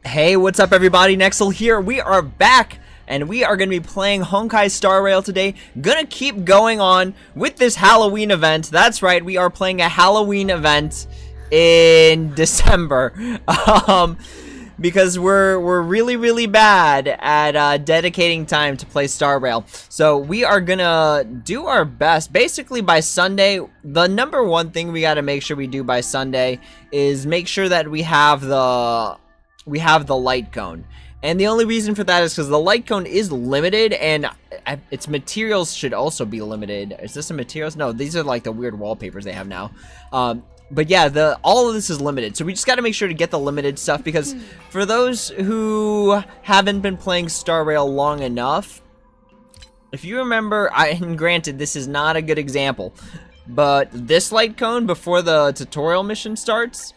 Hey, what's up everybody? Nexel here. We are back and we are going to be playing Honkai Star Rail today. Gonna keep going on with this Halloween event. That's right, we are playing a Halloween event in December. Because we're really bad at dedicating time to play Star Rail. So we are gonna do our best. Basically by Sunday, the number one thing we gotta make sure we do by Sunday is make sure that we have the light cone. And the only reason for that is because the light cone is limited and its materials should also be limited. Is this a materials? No, these are like the weird wallpapers they have now. But yeah, all of this is limited. So we just got to make sure to get the limited stuff because for those who haven't been playing Star Rail long enough, if you remember, and granted this is not a good example, but this light cone before the tutorial mission starts,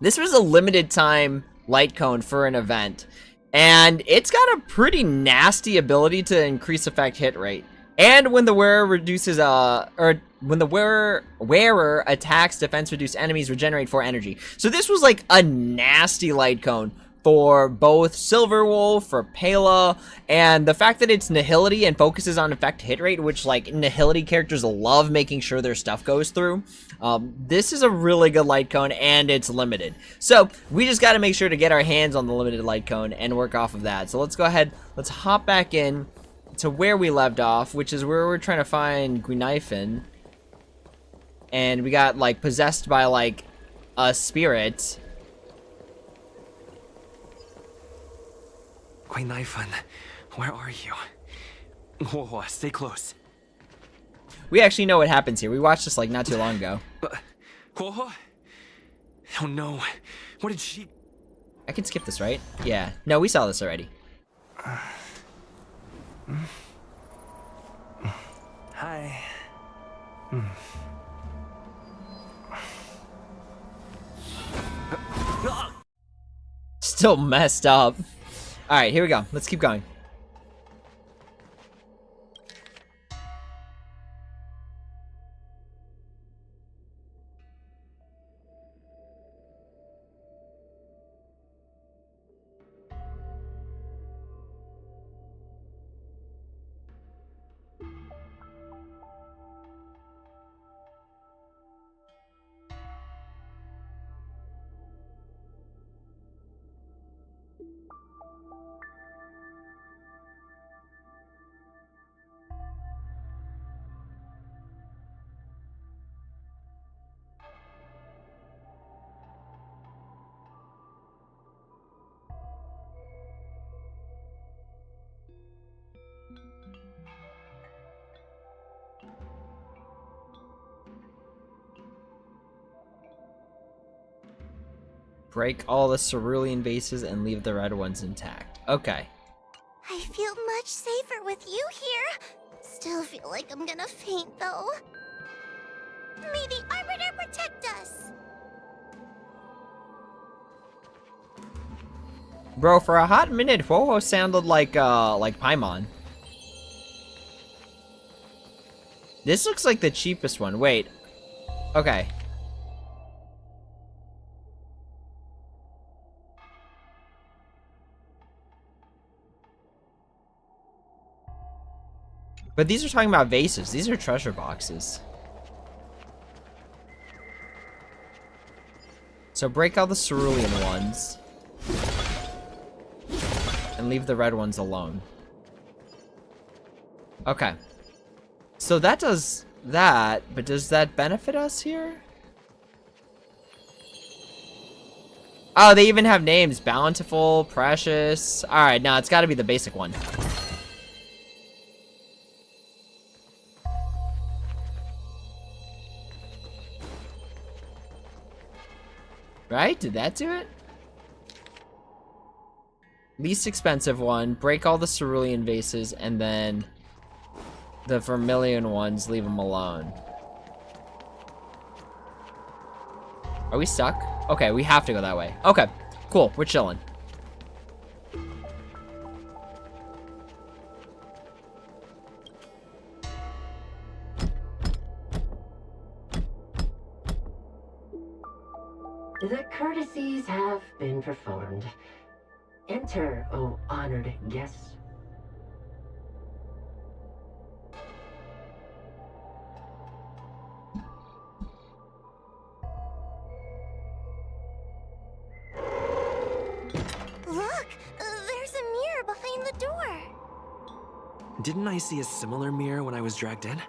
this was a limited time light cone for an event, and it's got a pretty nasty ability to increase effect hit rate. And when the wearer reduces when the wearer attacks, defense reduced enemies regenerate 4 energy. So this was like a nasty light cone for both Silverwolf, for Pela, and the fact that it's Nihility and focuses on effect hit rate, which like Nihility characters love making sure their stuff goes through. This is a really good light cone and it's limited. So we just got to make sure to get our hands on the limited light cone and work off of that. So let's go ahead, let's hop back in to where we left off, which is where we're trying to find Gwynaifen. And we got like possessed by like a spirit. Gwynaifen, where are you? Whoa, stay close. We actually know what happens here. We watched this like not too long ago. Whoa? Oh no, what did she... I can skip this, right? Yeah. No, we saw this already. Hi. Still messed up. Alright, here we go. Let's keep going. Break all the cerulean vases and leave the red ones intact. Okay. I feel much safer with you here. Still feel like I'm gonna faint though. May the Arbiter protect us. Bro, for a hot minute, Ho-Ho sounded like Paimon. This looks like the cheapest one. Wait. Okay. But these are talking about vases. These are treasure boxes. So break all the cerulean ones. And leave the red ones alone. Okay. So that does that, but does that benefit us here? Oh, they even have names. Bountiful, Precious. Alright, no, it's gotta be the basic one. Right? Did that do it? Least expensive one. Break all the cerulean vases, and then the vermilion ones, leave them alone. Are we stuck? Okay, we have to go that way. Okay, cool. We're chilling. The courtesies have been performed. Enter, O honored guest. Look, there's a mirror behind the door. Didn't I see a similar mirror when I was dragged in?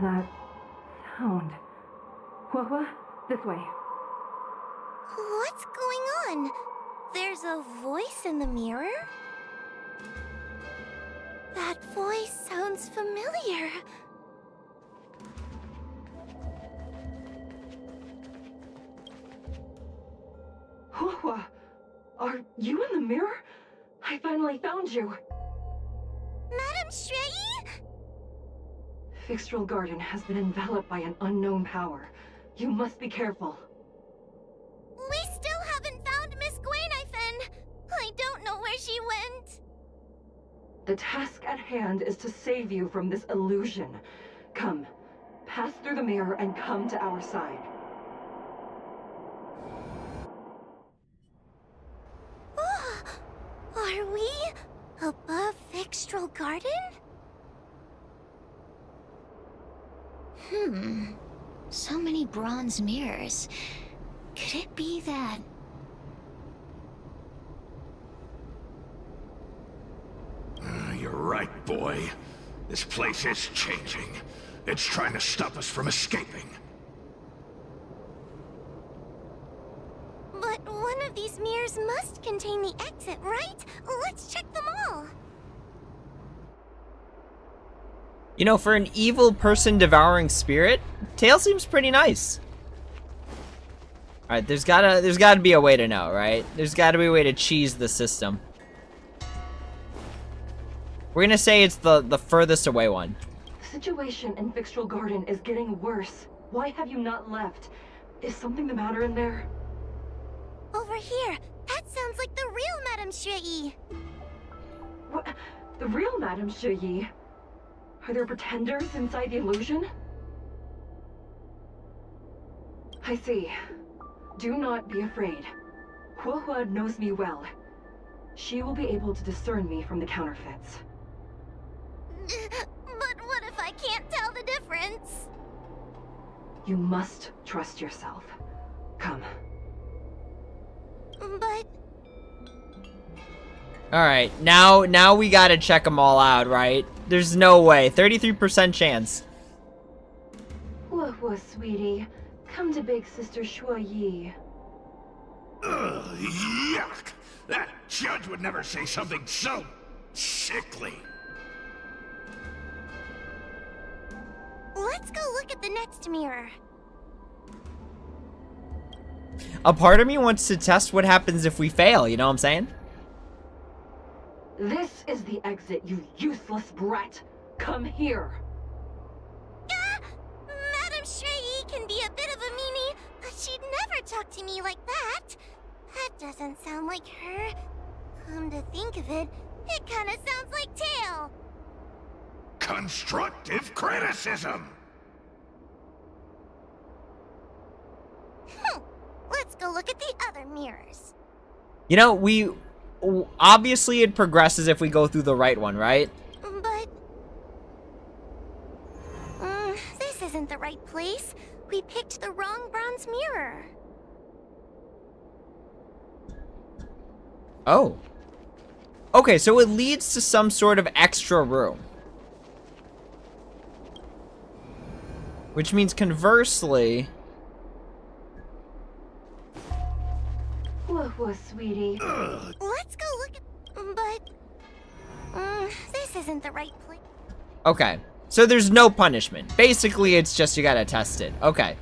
That sound. What? This way. What's going on? There's a voice in the mirror? That voice sounds familiar. Hua, are you in the mirror? I finally found you. Madam Shrei? Fixtral Garden has been enveloped by an unknown power. You must be careful. We still haven't found Miss Gwainifin. I don't know where she went. The task at hand is to save you from this illusion. Come, pass through the mirror and come to our side. Are we above Fixtral Garden? So many bronze mirrors. Could it be that... You're right, boy. This place is changing. It's trying to stop us from escaping. But one of these mirrors must contain the exit, right? Let's check them all. You know, for an evil person devouring spirit, Tail seems pretty nice. Alright, there's gotta be a way to know, right? There's gotta be a way to cheese the system. We're gonna say it's the furthest away one. The situation in Fixtral Garden is getting worse. Why have you not left? Is something the matter in there? Over here. That sounds like the real Madame Shrei. What? The real Madame Shuyi? Are there pretenders inside the illusion? I see. Do not be afraid. Huohua knows me well. She will be able to discern me from the counterfeits. But what if I can't tell the difference? You must trust yourself. Come. But... Alright, now we gotta check them all out, right? There's no way. 33% chance. Huohua, sweetie. Come to Big Sister Shuoyi. Ugh, yuck! That judge would never say something so sickly. Let's go look at the next mirror. A part of me wants to test what happens if we fail, you know what I'm saying? This is the exit, you useless brat. Come here. Madame Shrei can be a bit of a meanie, but she'd never talk to me like that. That doesn't sound like her. Come to think of it, it kind of sounds like Tail. Constructive criticism! Let's go look at the other mirrors. You know, obviously it progresses if we go through the right one, right? But... this isn't the right place. We picked the wrong bronze mirror. Oh. Okay, so it leads to some sort of extra room. Which means conversely... Huohua, sweetie. Let's go look at... But... this isn't the right place. Okay, so there's no punishment. Basically, it's just you gotta test it. Okay.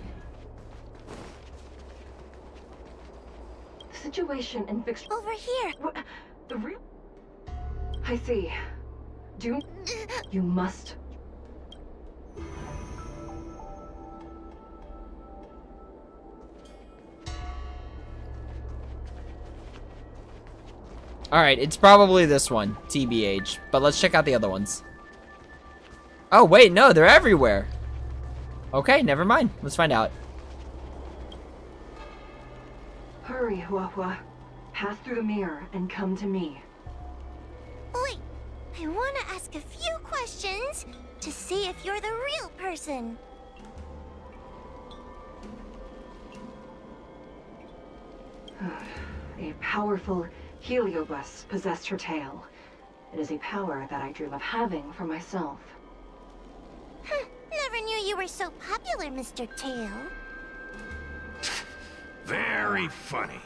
The situation in Fixtral... Over here. What? The real... I see. You must... Alright, it's probably this one, TBH. But let's check out the other ones. Oh, wait, no, they're everywhere. Okay, never mind. Let's find out. Hurry, Huahua. Pass through the mirror and come to me. Wait, I want to ask a few questions to see if you're the real person. A powerful heliobus possessed her tail. It is a power that I dream of having for myself. Never knew you were so popular, Mr. Tail. Very funny.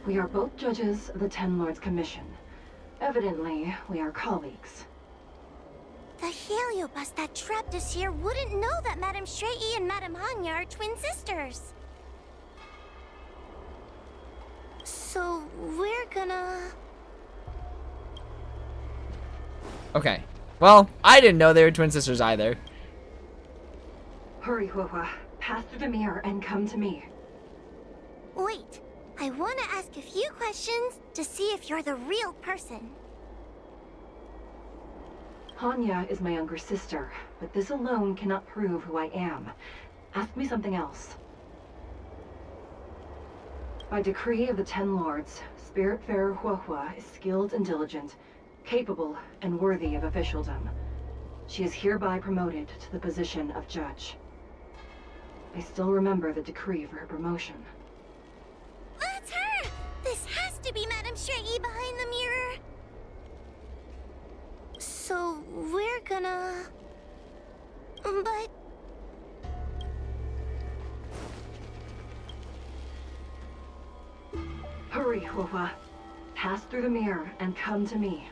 We are both judges of the Ten Lords Commission. Evidently, we are colleagues. The heliobus that trapped us here wouldn't know that Madame Shrei and Madame Hanya are twin sisters. So, we're gonna... Okay. Well, I didn't know they were twin sisters either. Hurry, Huahua. Pass through the mirror and come to me. Wait, I want to ask a few questions to see if you're the real person. Hanya is my younger sister, but this alone cannot prove who I am. Ask me something else. By decree of the Ten Lords, Spiritfarer Huahua is skilled and diligent, capable and worthy of officialdom. She is hereby promoted to the position of judge. I still remember the decree for her promotion. That's her! This has to be Madame Shrei behind the mirror. So, we're gonna... But... Hurry, Huahua. Pass through the mirror and come to me.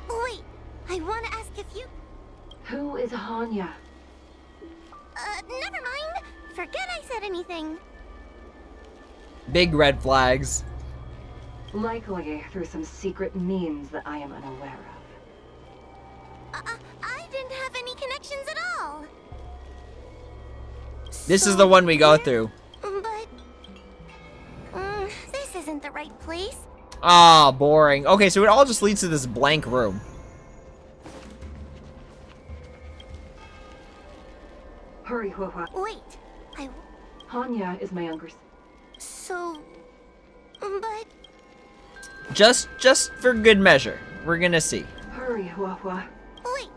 Wait, I want to ask if you... Who is Hanya? Never mind. Forget I said anything. Big red flags. Likely through some secret means that I am unaware of. I didn't have any connections at all. This is the one we go through. But... this isn't the right place. Ah, boring. Okay, so it all just leads to this blank room. Hurry, Huahua. Wait, Hanya is my younger So... But... Just for good measure. We're gonna see. Hurry, Huahua. Wait.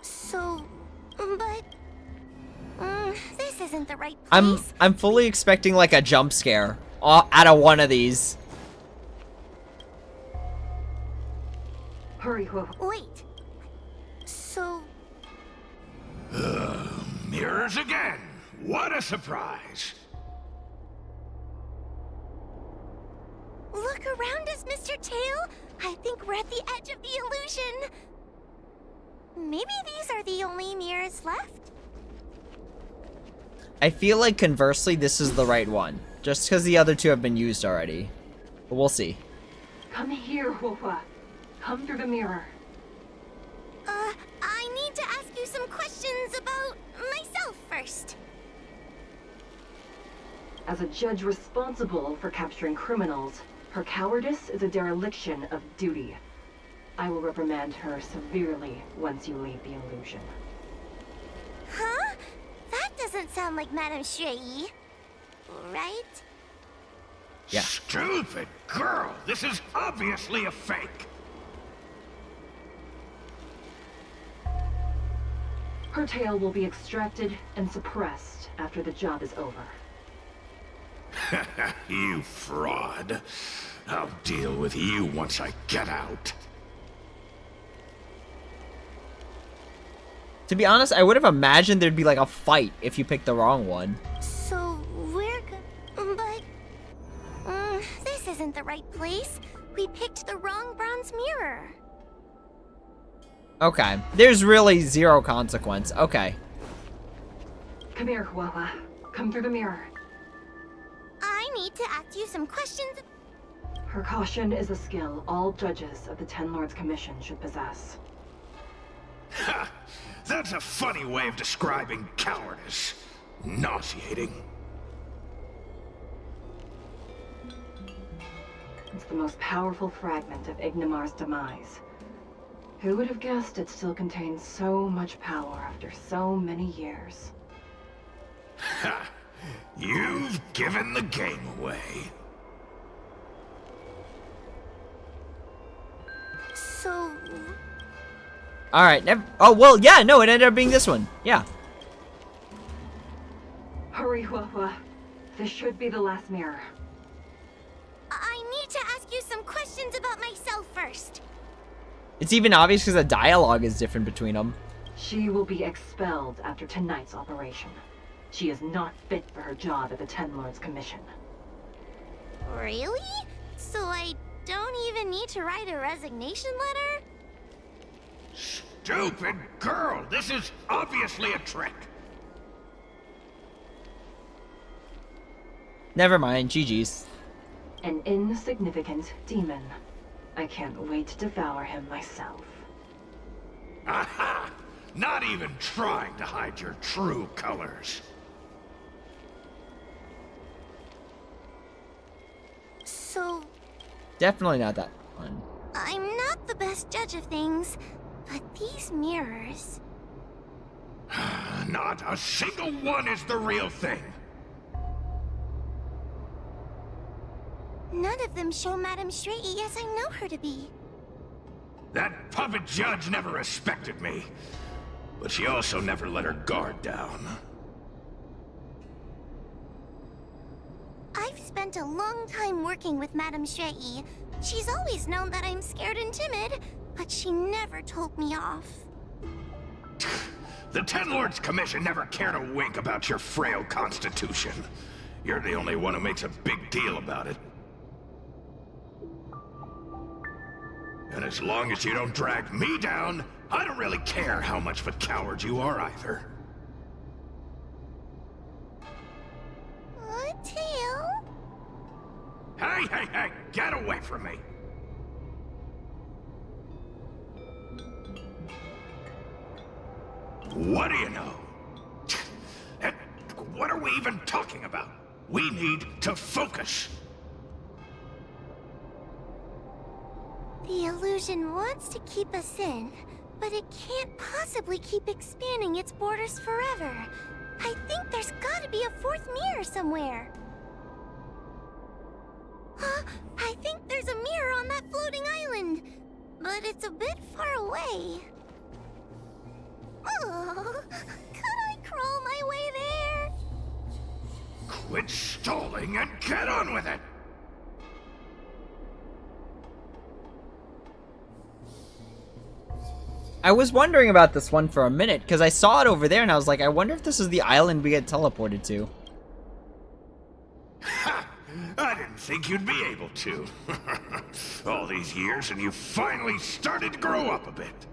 So... But... this isn't the right place. I'm fully expecting like a jump scare out of one of these. Hurry, Huahua. Wait. So... Mirrors again. What a surprise. Look around us, Mr. Tail. I think we're at the edge of the illusion. Maybe these are the only mirrors left? I feel like conversely this is the right one. Just because the other two have been used already. But we'll see. Come here, Huahua. Come through the mirror. I need to ask you some questions about myself first. As a judge responsible for capturing criminals, her cowardice is a dereliction of duty. I will reprimand her severely once you leave the illusion. Huh? That doesn't sound like Madame Shrei. Right? Yeah. Stupid girl. This is obviously a fake. Her tail will be extracted and suppressed after the job is over. You fraud. I'll deal with you once I get out. To be honest, I would have imagined there'd be like a fight if you picked the wrong one. So we're but... this isn't the right place. We picked the wrong bronze mirror. Okay. There's really zero consequence. Okay. Come here, Huahua. Come through the mirror. I need to ask you some questions. Her caution is a skill all judges of the Ten Lords Commission should possess. Ha! That's a funny way of describing cowardice. Nauseating. It's the most powerful fragment of Ignimar's demise. Who would have guessed it still contains so much power after so many years? Ha! You've given the game away. So, All right. Oh well, yeah. No, it ended up being this one. Yeah. Hurry, Huahua. This should be the last mirror. I need to ask you some questions about myself first. It's even obvious because the dialogue is different between them. She will be expelled after tonight's operation. She is not fit for her job at the Ten Lords Commission. Really? So I don't even need to write a resignation letter? Stupid girl! This is obviously a trick. Never mind. GG's. An insignificant demon. I can't wait to devour him myself. Aha! Not even trying to hide your true colors. So, Definitely not that one. I'm not the best judge of things, but these mirrors... Not a single one is the real thing. None of them show Madame Straighty as I know her to be. That puppet judge never respected me, but she also never let her guard down. I've spent a long time working with Madame Straighty. She's always known that I'm scared and timid, but she never told me off. The Ten Lords Commission never cared a wink about your frail constitution. You're the only one who makes a big deal about it. And as long as you don't drag me down, I don't really care how much of a coward you are either. Tail? Hey, hey, hey! Get away from me! What do you know? What are we even talking about? We need to focus. The illusion wants to keep us in, but it can't possibly keep expanding its borders forever. I think there's gotta be a fourth mirror somewhere. I think there's a mirror on that floating island, but it's a bit far away. Oh, could I crawl my way there? Quit stalling and get on with it! I was wondering about this one for a minute because I saw it over there and I was like, I wonder if this is the island we get teleported to. Ha! I didn't think you'd be able to. All these years and you finally started to grow up a bit.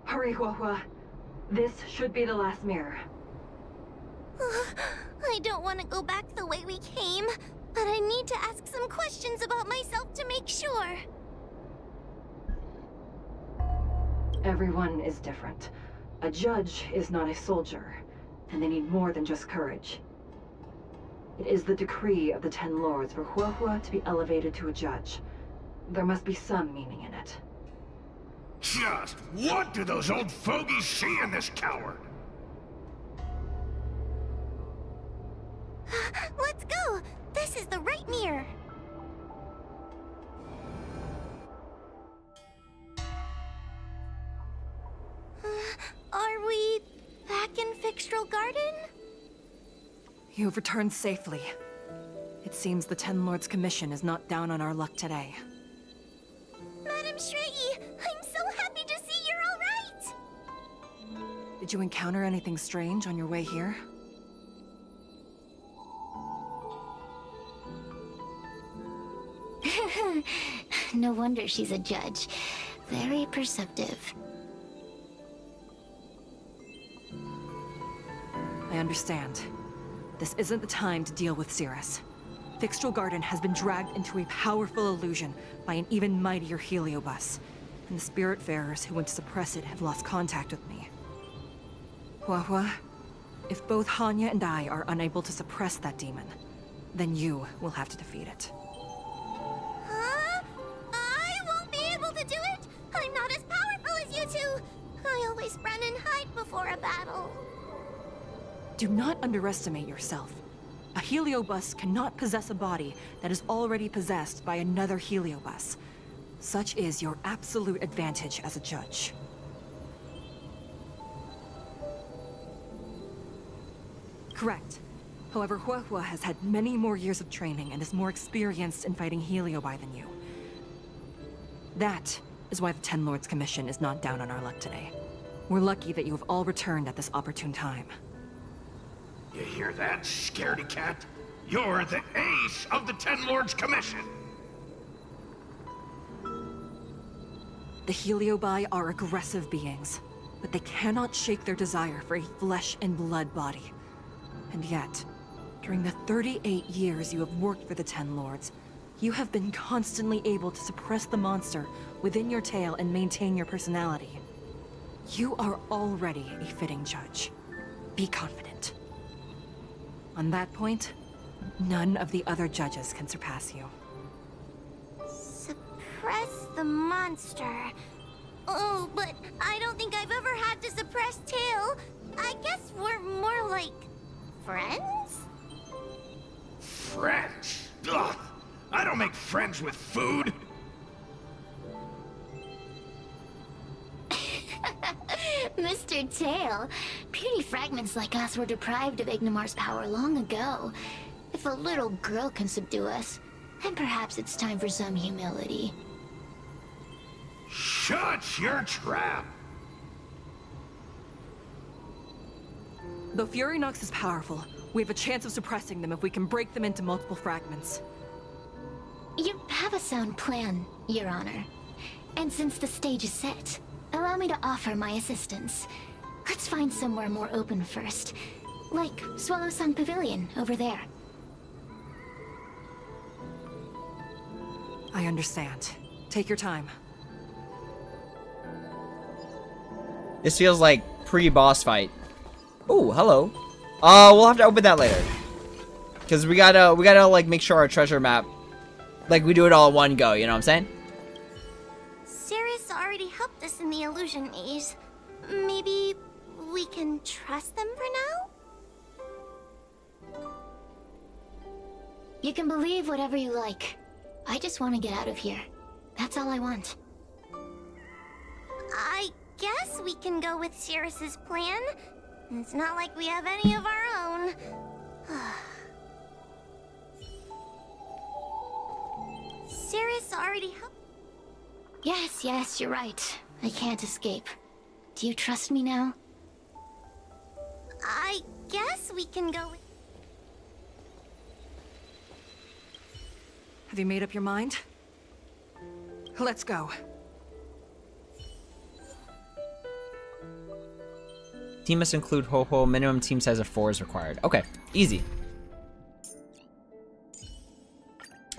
Hurry, Huahua. This should be the last mirror. I don't want to go back the way we came, but I need to ask some questions about myself to make sure. Everyone is different. A judge is not a soldier, and they need more than just courage. It is the decree of the Ten Lords for Huahua to be elevated to a judge. There must be some meaning in it. Just what do those old fogies see in this coward? Let's go! This is the right mirror. Are we back in Fixtral Garden? You have returned safely. It seems the Ten Lords Commission is not down on our luck today. Madame Straighty, I'm so happy to see you're all right! Did you encounter anything strange on your way here? No wonder she's a judge. Very perceptive. I understand. This isn't the time to deal with Cirrus. Fixtral Garden has been dragged into a powerful illusion by an even mightier heliobus, and the Spiritfarers who went to suppress it have lost contact with me. Huahua, if both Hanya and I are unable to suppress that demon, then you will have to defeat it. Huh? I? always run and hide before a battle. Do not underestimate yourself. A heliobus cannot possess a body that is already possessed by another heliobus. Such is your absolute advantage as a judge. Correct. However, Huahua has had many more years of training and is more experienced in fighting heliobi than you. That is why the Ten Lords Commission is not down on our luck today. We're lucky that you have all returned at this opportune time. You hear that, scaredy cat? You're the ace of the Ten Lords Commission! The heliobi are aggressive beings, but they cannot shake their desire for a flesh and blood body. And yet, during the 38 years you have worked for the Ten Lords, you have been constantly able to suppress the monster within your tail and maintain your personality. You are already a fitting judge. Be confident. On that point, none of the other judges can surpass you. Suppress the monster. Oh, but I don't think I've ever had to suppress Tail. I guess we're more like friends? Friends? Ugh! I don't make friends with food! Mr. Tail, puny fragments like us were deprived of Ignimar's power long ago. If a little girl can subdue us, then perhaps it's time for some humility. Shut your trap! Though Fury Nox is powerful, we have a chance of suppressing them if we can break them into multiple fragments. You have a sound plan, Your Honor. And since the stage is set, allow me to offer my assistance. Let's find somewhere more open first. Like Swallow Song Pavilion, over there. I understand. Take your time. This feels like pre-boss fight. Oh, hello. We'll have to open that later. Cause we gotta like make sure our treasure map, like we do it all in one go, you know what I'm saying? Sirius already helped us in the illusion maze. Maybe we can trust them for now? You can believe whatever you like. I just want to get out of here. That's all I want. I guess we can go with Sirius's plan. It's not like we have any of our own. Sirius already helped. Yes, you're right. I can't escape. Do you trust me now? I guess we can go with... Have you made up your mind? Let's go. Team must include Ho-Ho. Minimum team size of 4 is required. Okay, easy.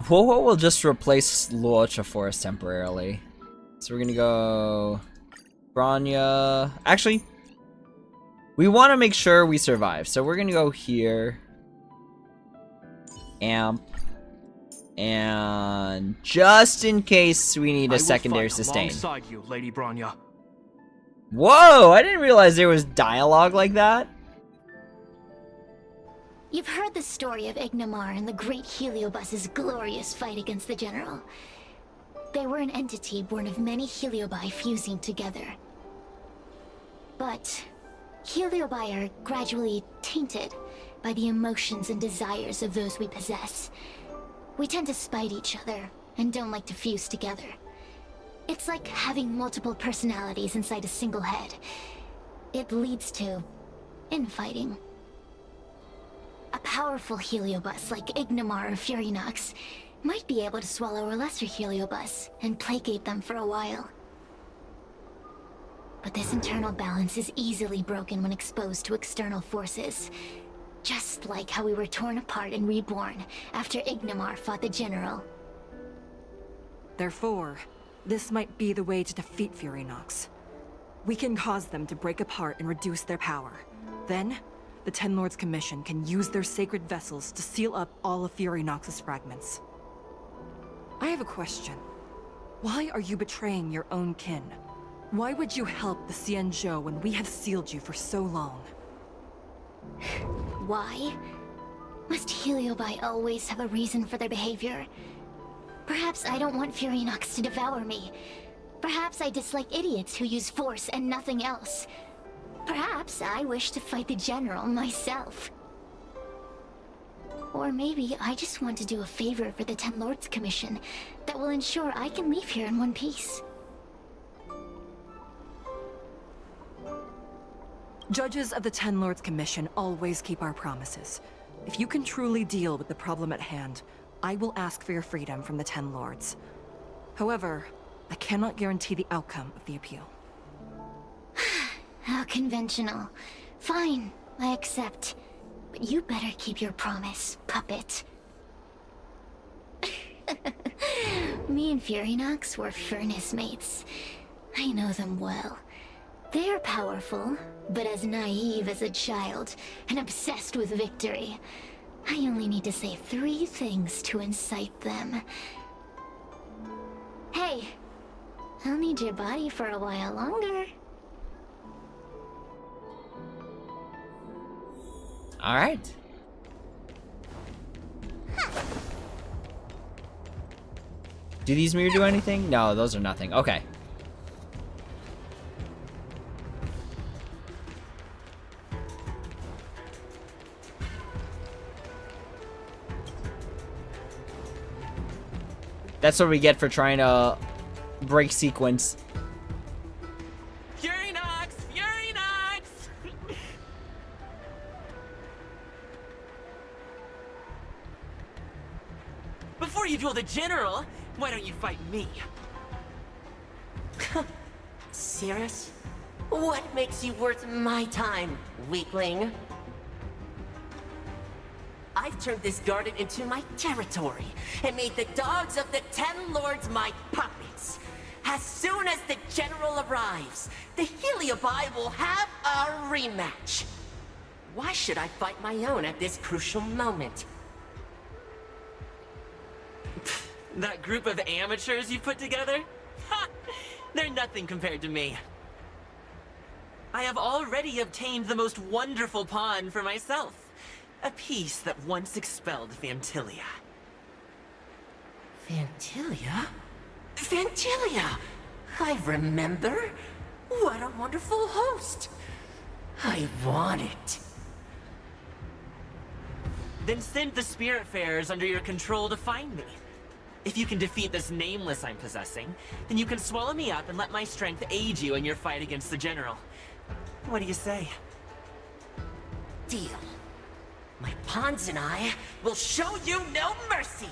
Ho-Ho will just replace Luocha for us temporarily. So we're gonna go... Bronya... Actually, we want to make sure we survive. So we're gonna go here. Amp. And just in case we need a secondary sustain. Alongside you, Lady Bronya. Whoa! I didn't realize there was dialogue like that. You've heard the story of Ignimar and the great Heliobus's glorious fight against the General. They were an entity born of many Heliobi fusing together. But Heliobi are gradually tainted by the emotions and desires of those we possess. We tend to spite each other and don't like to fuse together. It's like having multiple personalities inside a single head. It leads to infighting. A powerful Heliobus like Ignimar or Fury Nox might be able to swallow a lesser Heliobus and placate them for a while. But this internal balance is easily broken when exposed to external forces. Just like how we were torn apart and reborn after Ignimar fought the General. Therefore, this might be the way to defeat Fury Nox. We can cause them to break apart and reduce their power. Then, the Ten Lords Commission can use their sacred vessels to seal up all of Fury Nox's fragments. I have a question. Why are you betraying your own kin? Why would you help the Xianzhou when we have sealed you for so long? Why? Must Heliobi always have a reason for their behavior? Perhaps I don't want Furynox to devour me. Perhaps I dislike idiots who use force and nothing else. Perhaps I wish to fight the General myself. Or maybe I just want to do a favor for the Ten Lords Commission that will ensure I can leave here in one piece. Judges of the Ten Lords Commission always keep our promises. If you can truly deal with the problem at hand, I will ask for your freedom from the Ten Lords. However, I cannot guarantee the outcome of the appeal. How conventional. Fine, I accept. But you better keep your promise, puppet. Me and Furynox were furnace mates. I know them well. They're powerful, but as naive as a child, and obsessed with victory. I only need to say 3 things to incite them. Hey, I'll need your body for a while longer. All right. Do these mirror do anything? No, those are nothing. Okay. That's what we get for trying to break sequence. Furynox! Furynox! Before you duel the General, why don't you fight me? Cirrus? What makes you worth my time, weakling? I've turned this garden into my territory, and made the dogs of the Ten Lords my puppets. As soon as the General arrives, the Heliobi will have a rematch. Why should I fight my own at this crucial moment? That group of amateurs you put together? Ha! They're nothing compared to me. I have already obtained the most wonderful pawn for myself. A piece that once expelled Fantilia. Fantilia? Fantilia! I remember. What a wonderful host. I want it. Then send the Spiritfarers under your control to find me. If you can defeat this nameless I'm possessing, then you can swallow me up and let my strength aid you in your fight against the General. What do you say? Deal. My pawns and I will show you no mercy!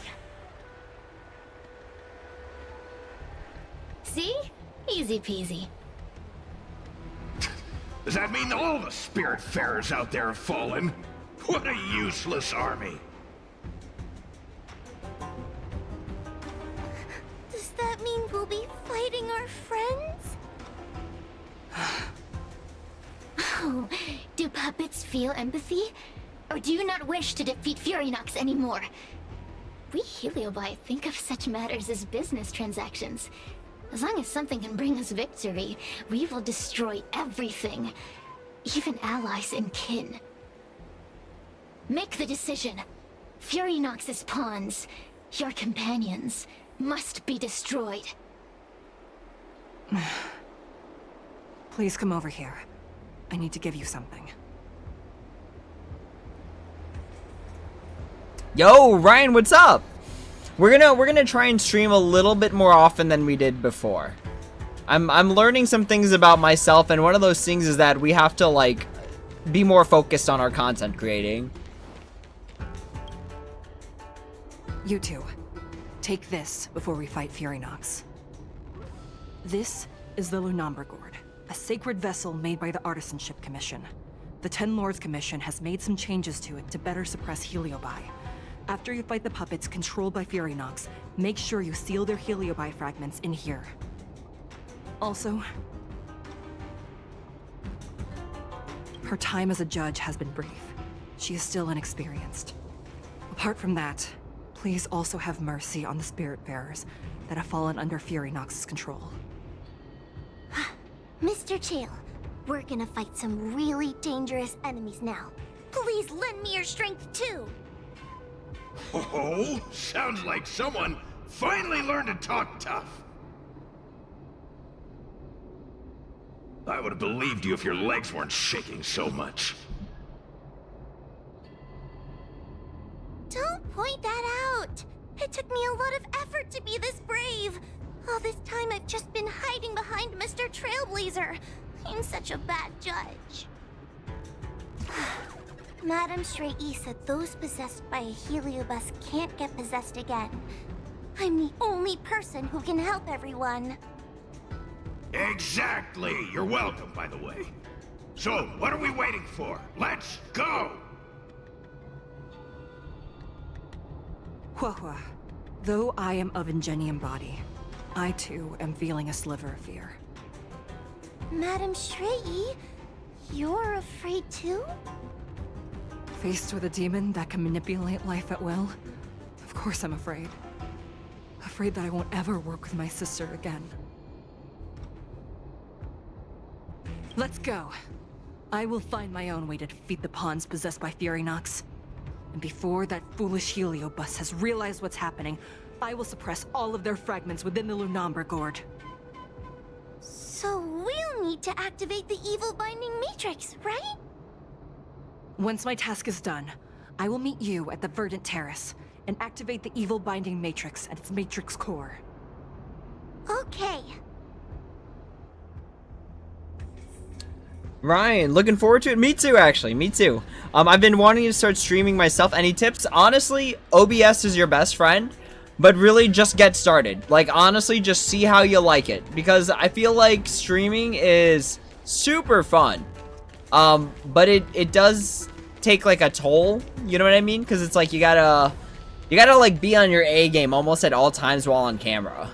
See? Easy peasy. Does that mean all the Spiritfarers out there have fallen? What a useless army! Does that mean we'll be fighting our friends? Oh, do puppets feel empathy? Or do you not wish to defeat Furynox anymore? We Heliobi think of such matters as business transactions. As long as something can bring us victory, we will destroy everything. Even allies and kin. Make the decision. Furynox's pawns, your companions, must be destroyed. Please come over here. I need to give you something. Yo, Ryan, what's up? We're gonna try and stream a little bit more often than we did before. I'm learning some things about myself, and one of those things is that we have to like be more focused on our content creating. You two, take this before we fight Furynox. This is the Lunambra Gourd, a sacred vessel made by the Artisanship Commission. The Ten Lords Commission has made some changes to it to better suppress Heliobi. After you fight the puppets controlled by Furynox, make sure you seal their Heliobi fragments in here. Also, her time as a judge has been brief. She is still inexperienced. Apart from that, please also have mercy on the Spiritfarers that have fallen under Furynox's control. Mr. Chael, we're gonna fight some really dangerous enemies now. Please lend me your strength too. Oh, sounds like someone finally learned to talk tough. I would have believed you if your legs weren't shaking so much. Don't point that out. It took me a lot of effort to be this brave. All this time I've just been hiding behind Mr. Trailblazer. I'm such a bad judge. Madame Shrey said those possessed by a heliobus can't get possessed again. I'm the only person who can help everyone. Exactly! You're welcome, by the way. So, what are we waiting for? Let's go! Huahua, though I am of Ingenium body, I too am feeling a sliver of fear. Madame Shrey, you're afraid too? Faced with a demon that can manipulate life at will, of course I'm afraid. Afraid that I won't ever work with my sister again. Let's go. I will find my own way to defeat the pawns possessed by Furynox. And before that foolish heliobus has realized what's happening, I will suppress all of their fragments within the Lunamber Gourd. So we'll need to activate the evil binding matrix, right? Once my task is done, I will meet you at the Verdant Terrace and activate the evil binding matrix at its matrix core. Okay. Ryan, looking forward to it. Me too, actually. Me too. I've been wanting to start streaming myself. Any tips? Honestly, OBS is your best friend, but really just get started. Like, honestly, just see how you like it, because I feel like streaming is super fun. But it does take like a toll, you know what I mean? Because it's like you gotta like be on your A game almost at all times while on camera.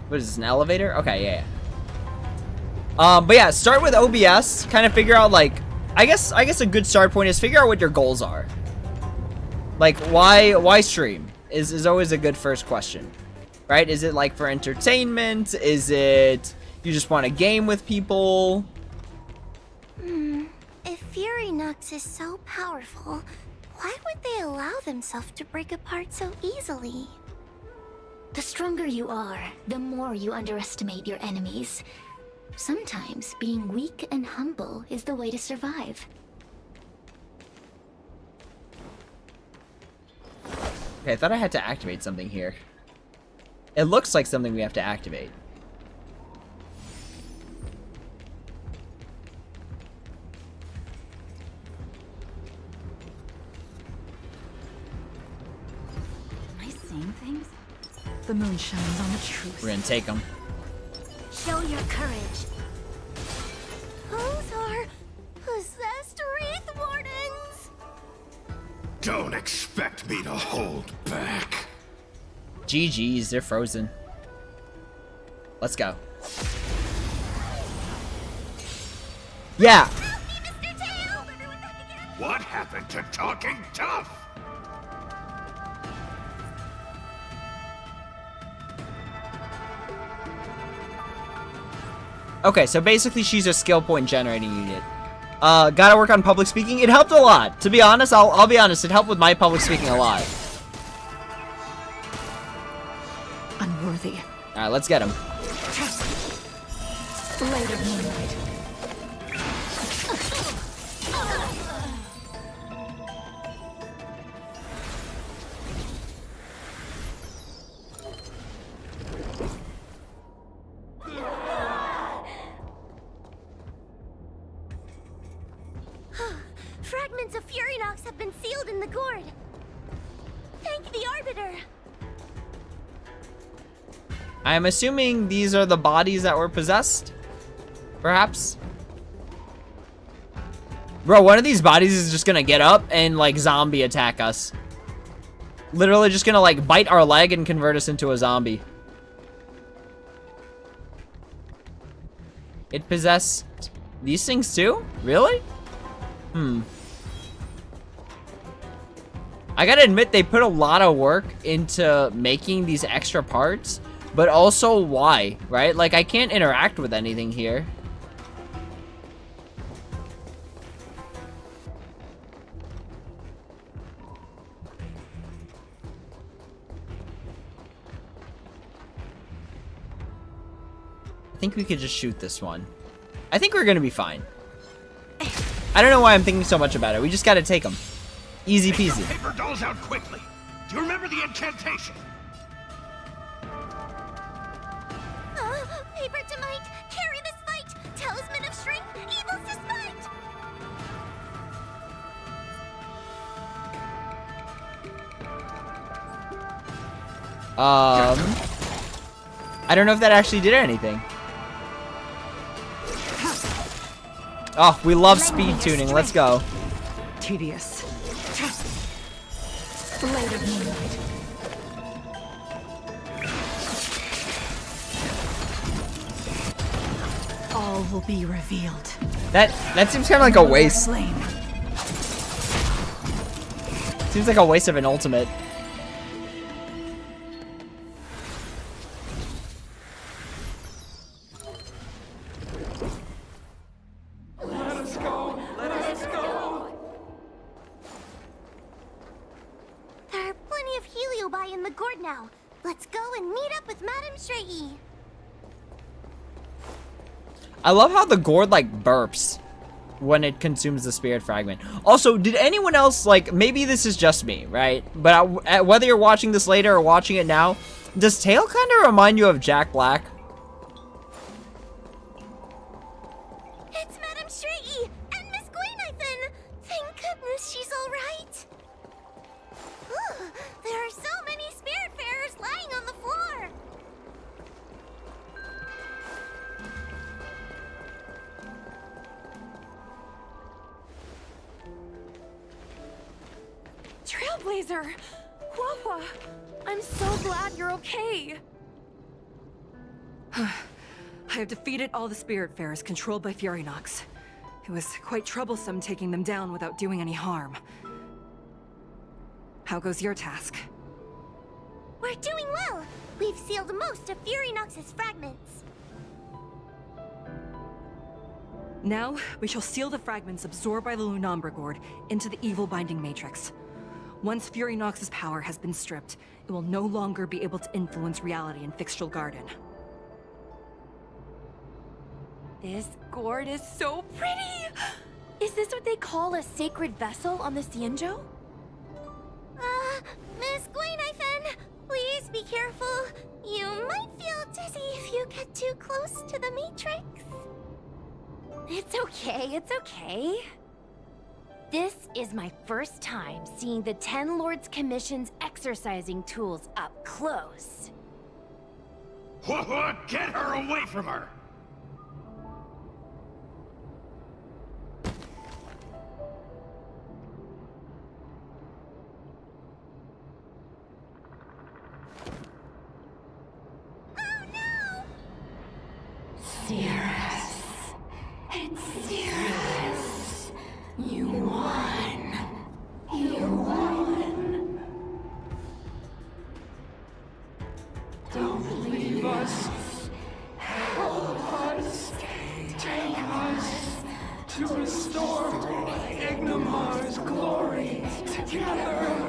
What is this, an elevator? Okay, yeah. But yeah, start with OBS, kind of figure out, like, I guess a good start point is figure out what your goals are. Like, why stream is always a good first question, right? Is it like for entertainment? Is it you just want to game with people? If Furynox is so powerful, why would they allow themselves to break apart so easily? The stronger you are, the more you underestimate your enemies. Sometimes being weak and humble is the way to survive. Okay, I thought I had to activate something here. It looks like something we have to activate. Am I seeing things? The moon shines on the truth. We're gonna take them. Show your courage. Those are possessed Wraith Wardens! Don't expect me to hold back. GG's, they're frozen. Let's go. Yeah. Help me, Mr. Tail! Everyone back again! What happened to talking tough? Okay, so basically she's a skill point generating unit. Gotta work on public speaking. It helped a lot. To be honest, I'll be honest, it helped with my public speaking a lot. Unworthy. Alright, let's get him. Later moonlight. Fragments of Furynox have been sealed in the gourd. Thank the Arbiter. I'm assuming these are the bodies that were possessed? Perhaps? Bro, one of these bodies is just gonna get up and, like, zombie attack us. Literally just gonna, like, bite our leg and convert us into a zombie. It possessed these things too? Really? I gotta admit, they put a lot of work into making these extra parts, but also why, right? Like, I can't interact with anything here. I think we could just shoot this one. I think we're gonna be fine. I don't know why I'm thinking so much about it. We just gotta take them. Easy Take peasy. your paper dolls out quickly. Do you remember the incantation? Paper to might, carry this fight. Talisman of strength, evil's despite. I don't know if that actually did anything. Oh, we love speed tuning. Let's go. Tedious. Light of moonlight. All will be revealed. That seems kind of like a waste. Flame. Seems like a waste of an ultimate. There are plenty of heliobi in the gourd now. Let's go and meet up with Madame Strayee. I love how the gourd like burps when it consumes the spirit fragment. Also, did anyone else, like, maybe this is just me, right? But whether you're watching this later or watching it now, does Tail kind of remind you of Jack Black? It's Madame Strayee and Miss Gwaynithan. Thank goodness she's all right. Ooh, there are so many spiritfarers lying on the floor. Trailblazer! Wawa! I'm so glad you're okay! I have defeated all the Spiritfarers controlled by Furynox. It was quite troublesome taking them down without doing any harm. How goes your task? We're doing well. We've sealed most of Furynox's fragments. Now, we shall seal the fragments absorbed by the Lunombra Gourd into the evil binding matrix. Once Furynox's power has been stripped, it will no longer be able to influence reality in Fixtral Garden. This gourd is so pretty! Is this what they call a sacred vessel on the Xianzhou? Miss Gwaynithan, please be careful. You might feel dizzy if you get too close to the Matrix. It's okay, it's okay. This is my first time seeing the Ten Lords Commission's exercising tools up close. What? Get her away from her! Cirrus. It's Cirrus. You won. You won. Don't leave us. Help us. Take us to restore Ignimar's glory together.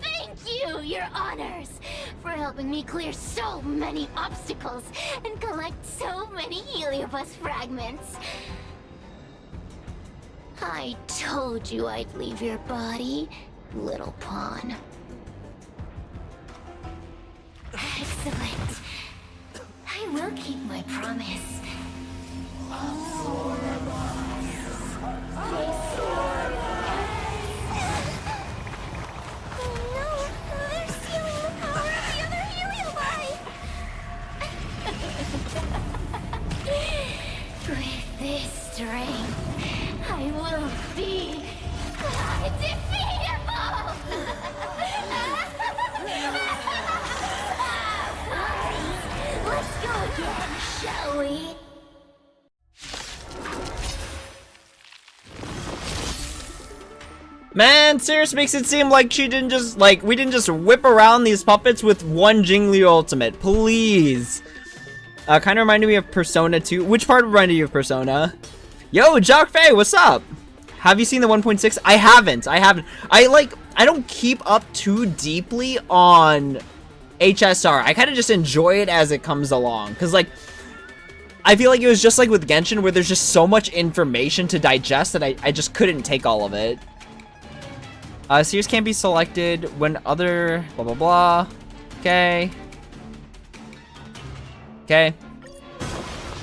Thank you, your honors, for helping me clear so many obstacles and collect so many Heliobus fragments. I told you I'd leave your body, little pawn. Excellent. I will keep my promise. Oh no, they're stealing the power of the other heliobi! With this strength, I will be undefeatable! Let's go again, shall we? Man, Sirius makes it seem like she didn't just, like, we didn't just whip around these puppets with one Jingliu ultimate. Please. Kind of reminded me of Persona 2. Which part reminded you of Persona? Yo, Jock Faye, what's up? Have you seen the 1.6? I haven't. I don't keep up too deeply on HSR. I kind of just enjoy it as it comes along. Because, like, I feel like it was just like with Genshin, where there's just so much information to digest that I just couldn't take all of it. Sears can't be selected when other blah blah blah. Okay. Okay.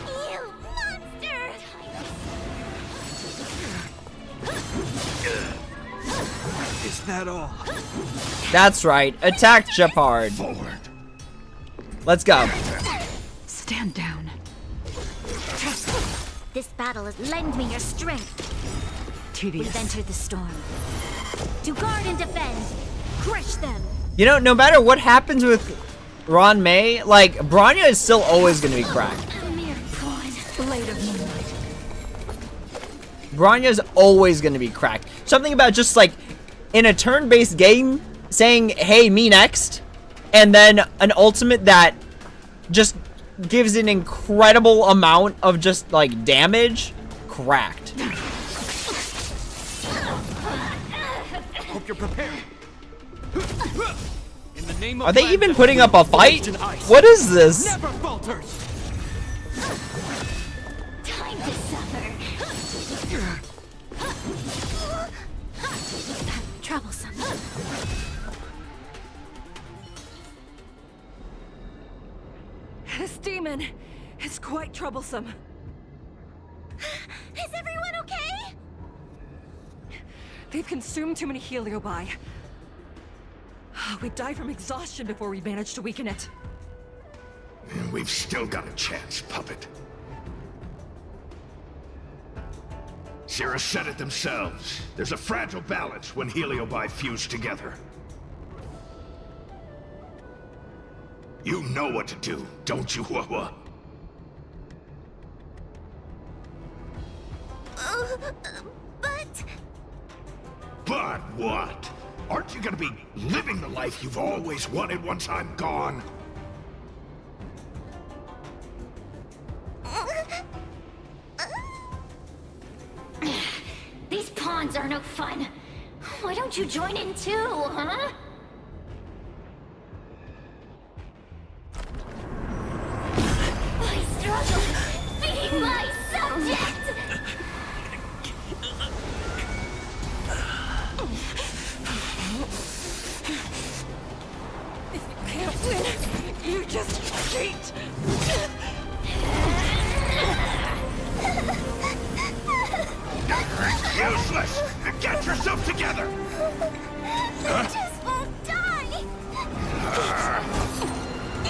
Ew, monster! Is that all? That's right. Attack Japard. Forward. Let's go. Stand down. This battle has lent me your strength. Tedious. We've entered the storm. To guard and defend. Crush them. You know, no matter what happens with Ron May, like, Bronya is still always going to be cracked. A mere pawn. Blade of moonlight. Bronya's always going to be cracked. Something about just, like, in a turn-based game, saying, hey, me next, and then an ultimate that just gives an incredible amount of just, like, damage, cracked. Hope you're prepared. In the name of Are they land even that putting up a fight? in ice, What is this? never falters. Time to suffer. Troublesome. This demon is quite troublesome. Is everyone okay? They've consumed too many Heliobi. We'd die from exhaustion before we managed to weaken it. We've still got a chance, puppet. Sierra said it themselves. There's a fragile balance when Heliobi fuse together. You know what to do, don't you, Wawa? But... But what? Aren't you gonna be living the life you've always wanted once I'm gone? These pawns are no fun. Why don't you join in too, huh? I struggle being my subject! Can't win. You just cheat. Useless! Get yourself together! Huh? just won't die! We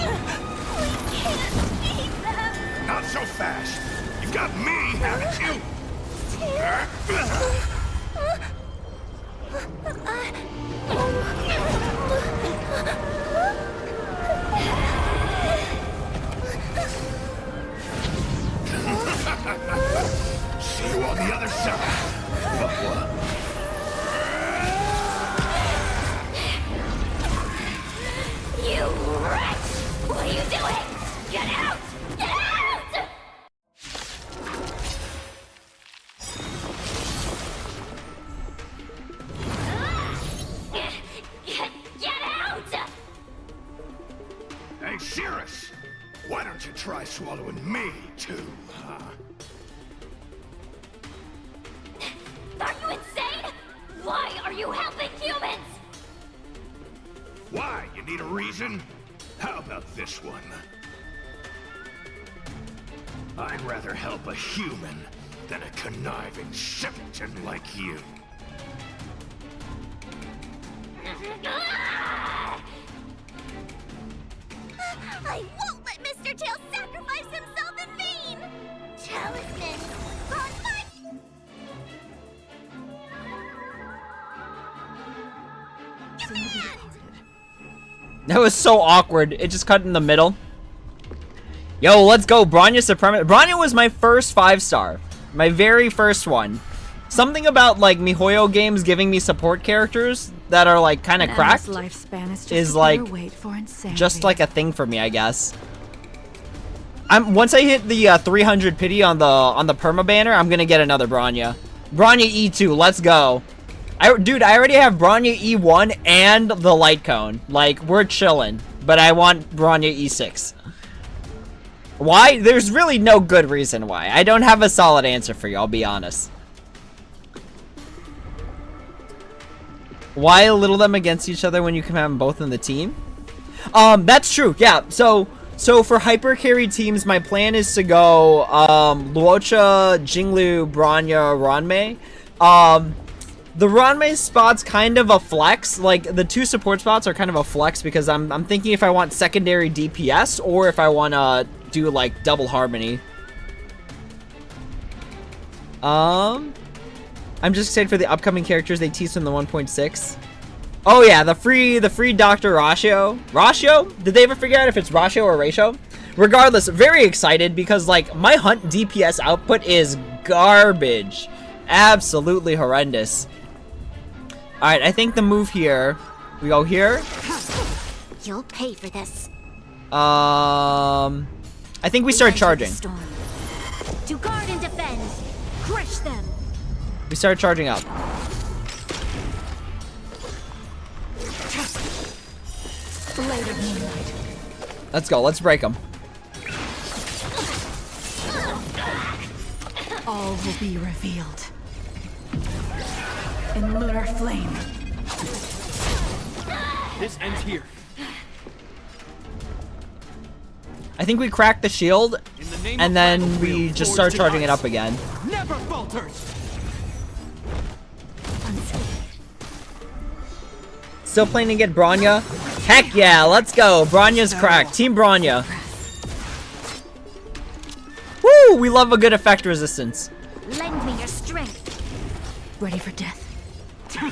can't beat them! Not so fast! You've got me, haven't you? See you on the other side. You wretch! What are you doing? Get out! Get out! Get out! Hey, Cirrus! Why don't you try swallowing me, too, huh? Are you insane? Why are you helping humans? Why? You need a reason? How about this one? I'd rather help a human than a conniving simpleton like you. I won't let Mr. Tail sacrifice himself in vain! Talisman! On my... That was so awkward. It just cut in the middle. Yo, let's go. Bronya Supremacy. Bronya was my first 5-star. My very first one. Something about like MiHoYo games giving me support characters that are like kind of cracked is like just like a thing for me, I guess. Once I hit the 300 pity on the perma banner, I'm gonna get another Bronya. Bronya E2, let's go. Dude, I already have Bronya E1 and the light cone. Like, we're chilling. But I want Bronya E6. Why? There's really no good reason why. I don't have a solid answer for you, I'll be honest. Why little them against each other when you can have them both in the team? That's true, yeah. So for hyper carry teams, my plan is to go Luocha, Jinglu, Bronya, Ranmei. The Ranmei spot's kind of a flex. Like, the two support spots are kind of a flex because I'm thinking if I want secondary DPS or if I want to do, like, double harmony. I'm just excited for the upcoming characters they teased in the 1.6. Oh yeah, the free Dr. Ratio. Ratio? Did they ever figure out if it's Ratio or Ratio? Regardless, very excited because, like, my hunt DPS output is garbage. Absolutely horrendous. Alright, I think the move here, we go here. You'll pay for this. I think we start charging. To guard and defend. Crush them. We start charging up. Let's go, let's break them. All will be revealed. In lunar flame. This ends here. I think we crack the shield, and then we just start charging it up again. Never falters. Still planning to get Bronya? Heck yeah, let's go. Bronya's cracked. Team Bronya. Woo! We love a good effect resistance. Lend me your strength. Ready for death. A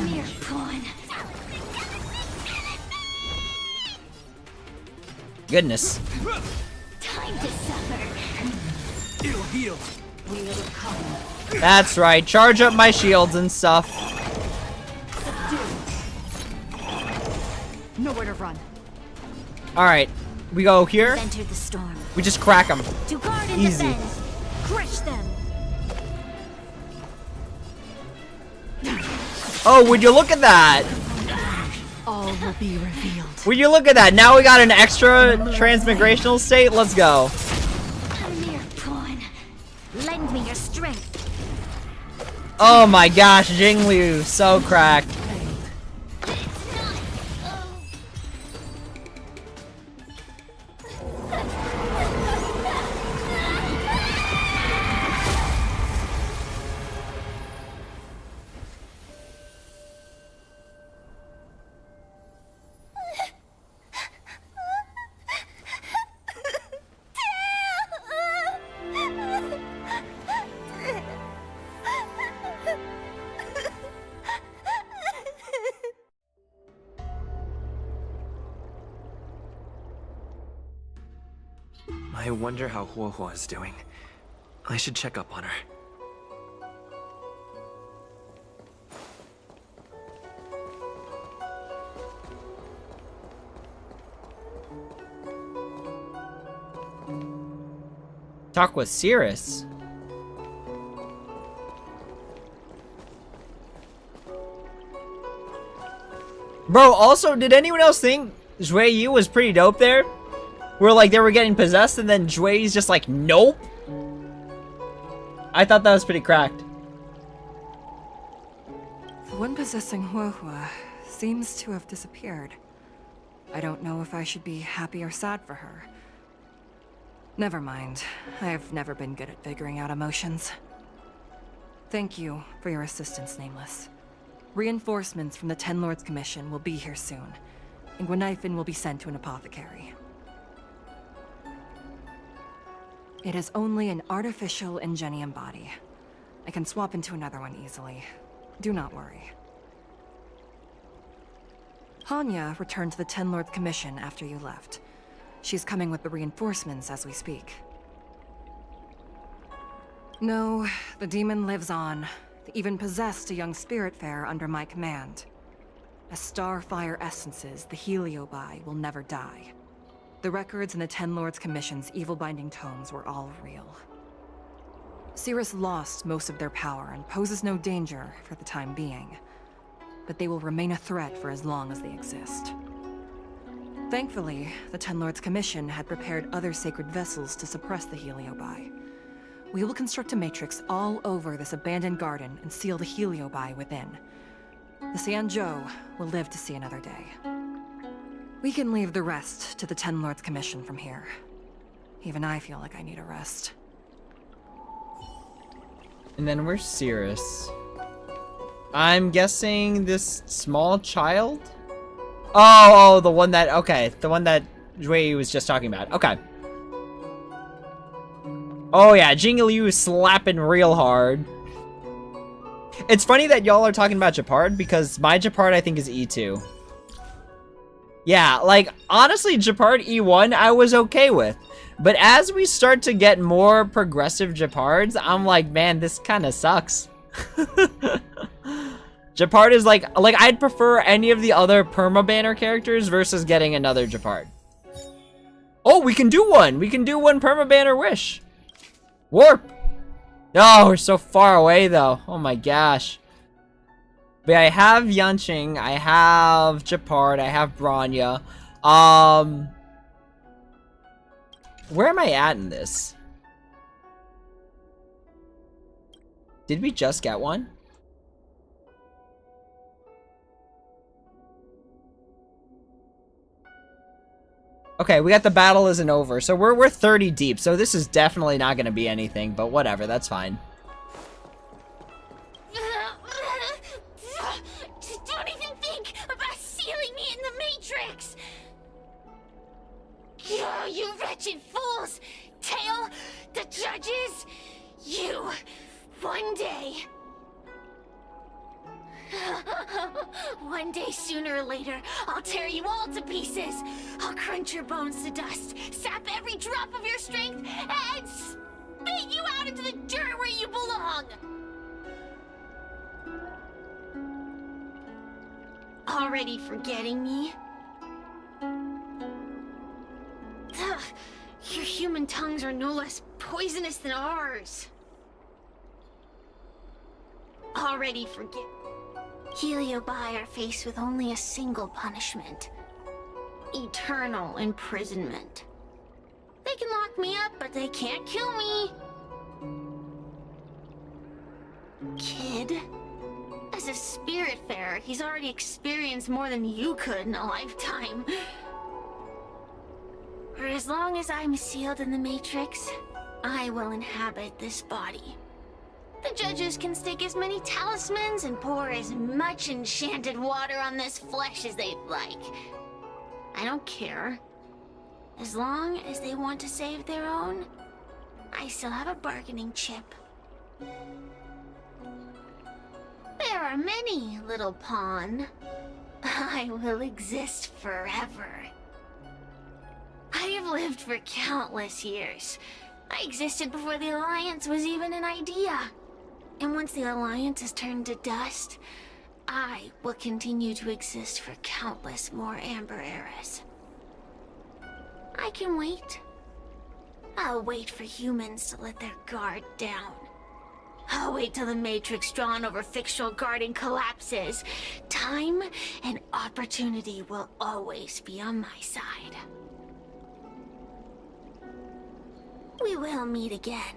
mere pawn. Goodness. Time to suffer. It'll heal. That's right. Charge up my shields and stuff. Nowhere to run. Alright. We go here. Enter the storm. We just crack them. To guard and Easy. defend. Crush them. Oh, would you look at that? All will be revealed. Would you look at that? Now we got an extra transmigrational state. Let's go. A mere pawn. Lend me your strength. Oh my gosh, Jinglu, so cracked. I wonder how Huohua is doing. I should check up on her. Talk with Cirrus. Bro, also, did anyone else think Zhui Yu was pretty dope there? Where, like, they were getting possessed and then Zhui's just like, nope. I thought that was pretty cracked. The one possessing Huohua seems to have disappeared. I don't know if I should be happy or sad for her. Never mind. I've never been good at figuring out emotions. Thank you for your assistance, Nameless. Reinforcements from the Ten Lords Commission will be here soon, and Gwenifin will be sent to an apothecary. It is only an artificial Ingenium body. I can swap into another one easily. Do not worry. Hanya returned to the Ten Lords Commission after you left. She's coming with the reinforcements as we speak. No, the demon lives on. They even possessed a young spiritfarer under my command. As starfire essences, the Heliobi will never die. The records in the Ten Lords Commission's evil-binding tomes were all real. Cirrus lost most of their power and poses no danger for the time being. But they will remain a threat for as long as they exist. Thankfully, the Ten Lords Commission had prepared other sacred vessels to suppress the Heliobi. We will construct a matrix all over this abandoned garden and seal the Heliobi within. The Sanzhou will live to see another day. We can leave the rest to the Ten Lords Commission from here. Even I feel like I need a rest. And then where's Cirrus? I'm guessing this small child? Oh, the one that, okay. The one that Jui was just talking about. Okay. Oh yeah, Jingliu is slapping real hard. It's funny that y'all are talking about Japard because my Japard I think is E2. Yeah, like, honestly, Japard E1 I was okay with. But as we start to get more progressive Japards, I'm like, man, this kind of sucks. Japard is like I'd prefer any of the other perma-banner characters versus getting another Japard. Oh, we can do one! We can do one perma-banner wish! Warp! Oh, we're so far away though. Oh my gosh. But I have Yanqing, I have Japard, I have Bronya. Where am I at in this? Did we just get one? Okay, we got the battle isn't over, so we're 30 deep, so this is definitely not gonna be anything, but whatever, that's fine. Don't even think about sealing me in the Matrix! You wretched fools! Tail, the judges, you, one day... One day, sooner or later, I'll tear you all to pieces. I'll crunch your bones to dust, sap every drop of your strength, and spit you out into the dirt where you belong. Already forgetting me? Ugh, your human tongues are no less poisonous than ours. Already forget. Heliobi are faced with only a single punishment. Eternal imprisonment. They can lock me up, but they can't kill me. Kid? As a spiritfarer, he's already experienced more than you could in a lifetime. For as long as I'm sealed in the Matrix, I will inhabit this body. The judges can stake as many talismans and pour as much enchanted water on this flesh as they'd like. I don't care. As long as they want to save their own, I still have a bargaining chip. There are many, little pawn. I will exist forever. I have lived for countless years. I existed before the Alliance was even an idea. And once the Alliance is turned to dust, I will continue to exist for countless more Amber eras. I can wait. I'll wait for humans to let their guard down. I'll wait till the Matrix drawn over Fictional Garden collapses. Time and opportunity will always be on my side. We will meet again.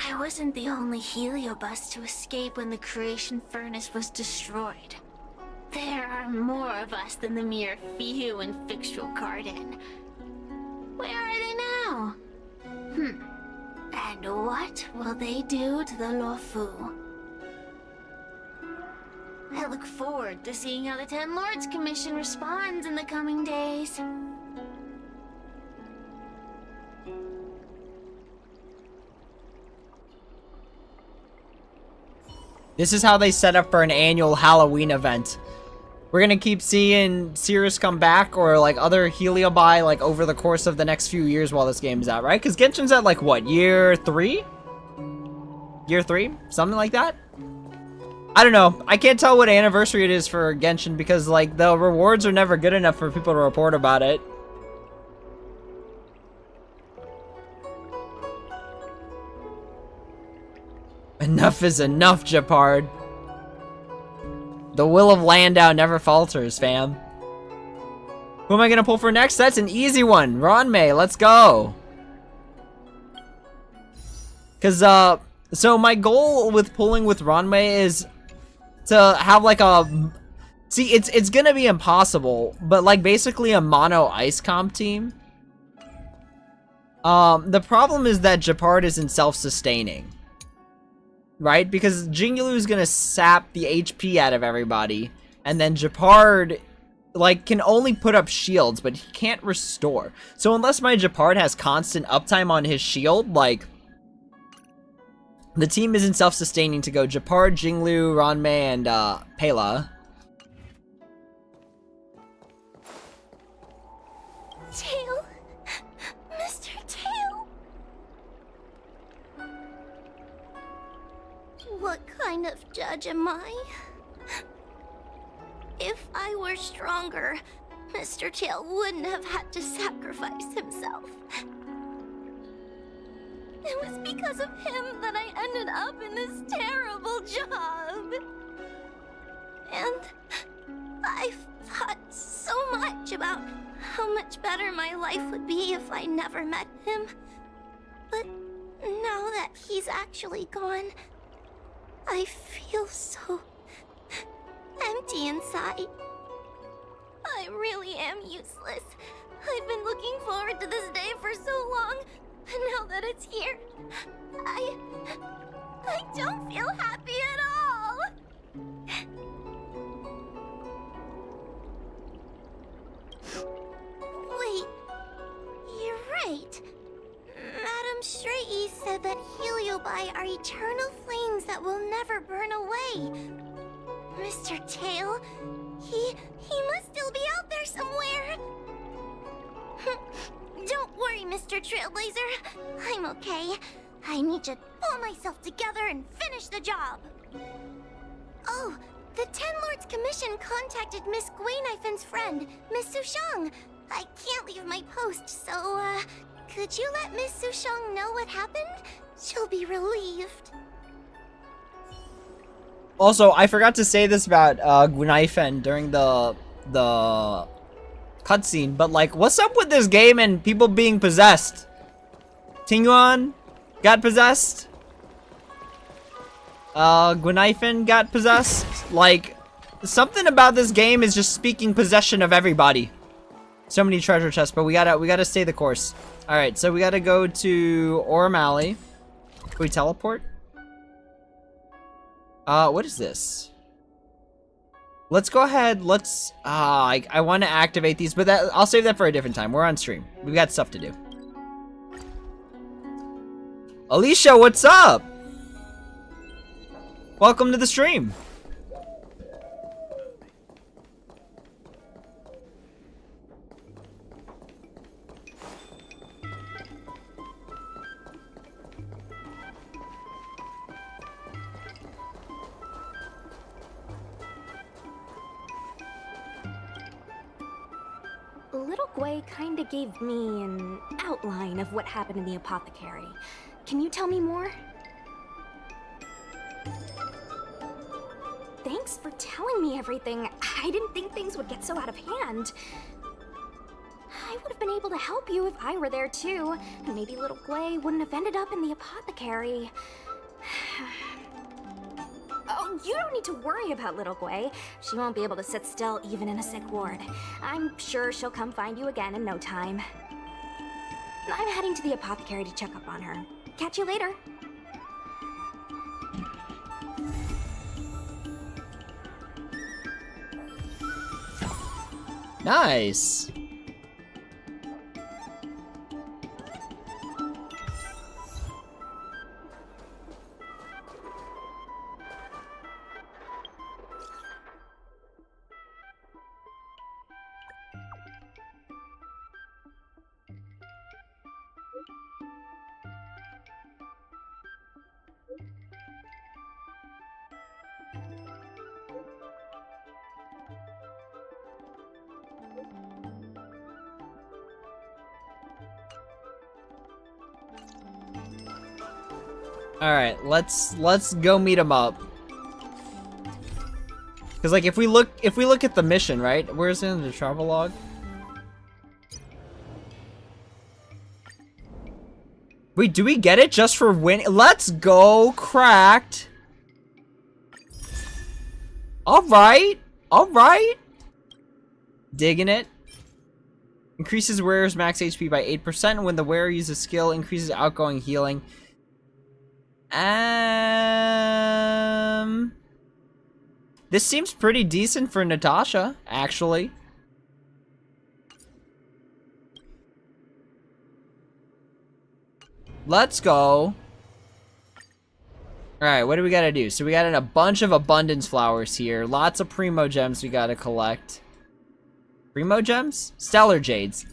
I wasn't the only Heliobus to escape when the creation furnace was destroyed. There are more of us than the mere few in Fictional Garden. Where are they now? And what will they do to the Luofu? I look forward to seeing how the Ten Lords Commission responds in the coming days. This is how they set up for an annual Halloween event. we're gonna keep seeing Cirrus come back or like other Heliobi like over the course of the next few years while this game's out, right? Because Genshin's at like what, year 3? Year 3? Something like that? I don't know. I can't tell what anniversary it is for Genshin because like the rewards are never good enough for people to report about it. Enough is enough, Japard. The will of Landau never falters, fam. Who am I gonna pull for next? That's an easy one. Ronmei, let's go. Cause so my goal with pulling with Ronmei is to have like a, see, it's gonna be impossible, but like basically a mono ice comp team. The problem is that Japard isn't self-sustaining. Right? Because Jingliu is gonna sap the HP out of everybody, and then Japard, like, can only put up shields, but he can't restore. So unless my Japard has constant uptime on his shield, like, the team isn't self-sustaining to go Japard, Jingliu, Ronmei, and, Pela. Tail! Mr. Tail! What kind of judge am I? If I were stronger, Mr. Tail wouldn't have had to sacrifice himself. It was because of him that I ended up in this terrible job. And I've thought so much about how much better my life would be if I never met him. But now that he's actually gone, I feel so empty inside. I really am useless. I've been looking forward to this day for so long, and now that it's here, I don't feel happy at all. Wait, you're right. Madame Straight said that Heliobi are eternal flames that will never burn away. Mr. Tail, he must still be out there somewhere. Don't worry, Mr. Trailblazer. I'm okay. I need to pull myself together and finish the job. Oh, the Ten Lords Commission contacted Miss Guinifen's friend, Miss Sushang. I can't leave my post, so, could you let Miss Sushang know what happened? She'll be relieved. Also, I forgot to say this about Guinaifen during the cutscene, but like, what's up with this game and people being possessed? Tingyuan got possessed. Guinaifen got possessed. Like, something about this game is just speaking possession of everybody. So many treasure chests, but we gotta stay the course. All right, so we gotta go to Orem Alley. Can we teleport? What is this? Let's go ahead. Let's. I want to activate these, but I'll save that for a different time. We're on stream. We've got stuff to do. Alicia, what's up? Welcome to the stream. Little Gwei kinda gave me an outline of what happened in the apothecary. Can you tell me more? Thanks for telling me everything. I didn't think things would get so out of hand. I would have been able to help you if I were there too. And maybe little Gwei wouldn't have ended up in the apothecary. Oh, you don't need to worry about little Gwei. She won't be able to sit still even in a sick ward. I'm sure she'll come find you again in no time. I'm heading to the apothecary to check up on her. Catch you later. Nice. All right, let's go meet him up. Cause like if we look at the mission, right? Where's it in the travel log? Wait, do we get it just for winning? Let's go, cracked. All right. Digging it. Increases wearer's max HP by 8% when the wearer uses skill. Increases outgoing healing. This seems pretty decent for Natasha, actually. Let's go. Alright, what do we gotta do? So we got a bunch of abundance flowers here. Lots of primo gems we gotta collect. Primo gems? Stellar jades.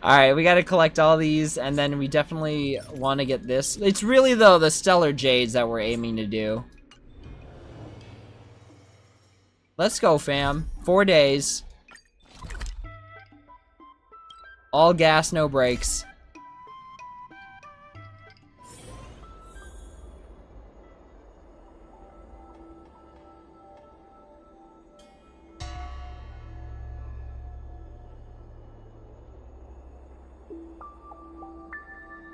Alright, we gotta collect all these, and then we definitely want to get this. It's really, though, the stellar jades that we're aiming to do. Let's go, fam. 4 days. All gas, no brakes.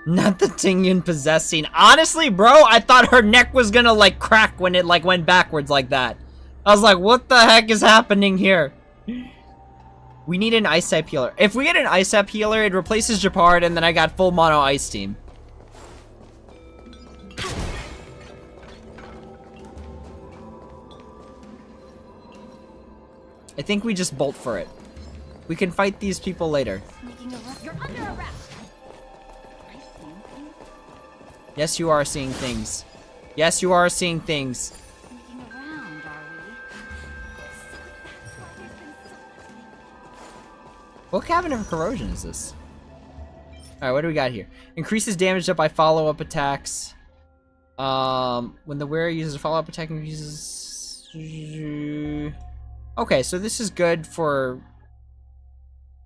Not the Tingyun possessing. Honestly, bro, I thought her neck was gonna, like, crack when it, like, went backwards like that. I was like, what the heck is happening here? We need an ice type healer. If we get an ice type healer, it replaces Japard, and then I got full mono ice team. I think we just bolt for it. We can fight these people later. You're under arrest. Yes, you are seeing things. Yes, you are seeing things. Around, are What cabin of corrosion is this? Alright, what do we got here? Increases damage up by follow-up attacks. When the wearer uses a follow-up attack, increases... Okay, so this is good for...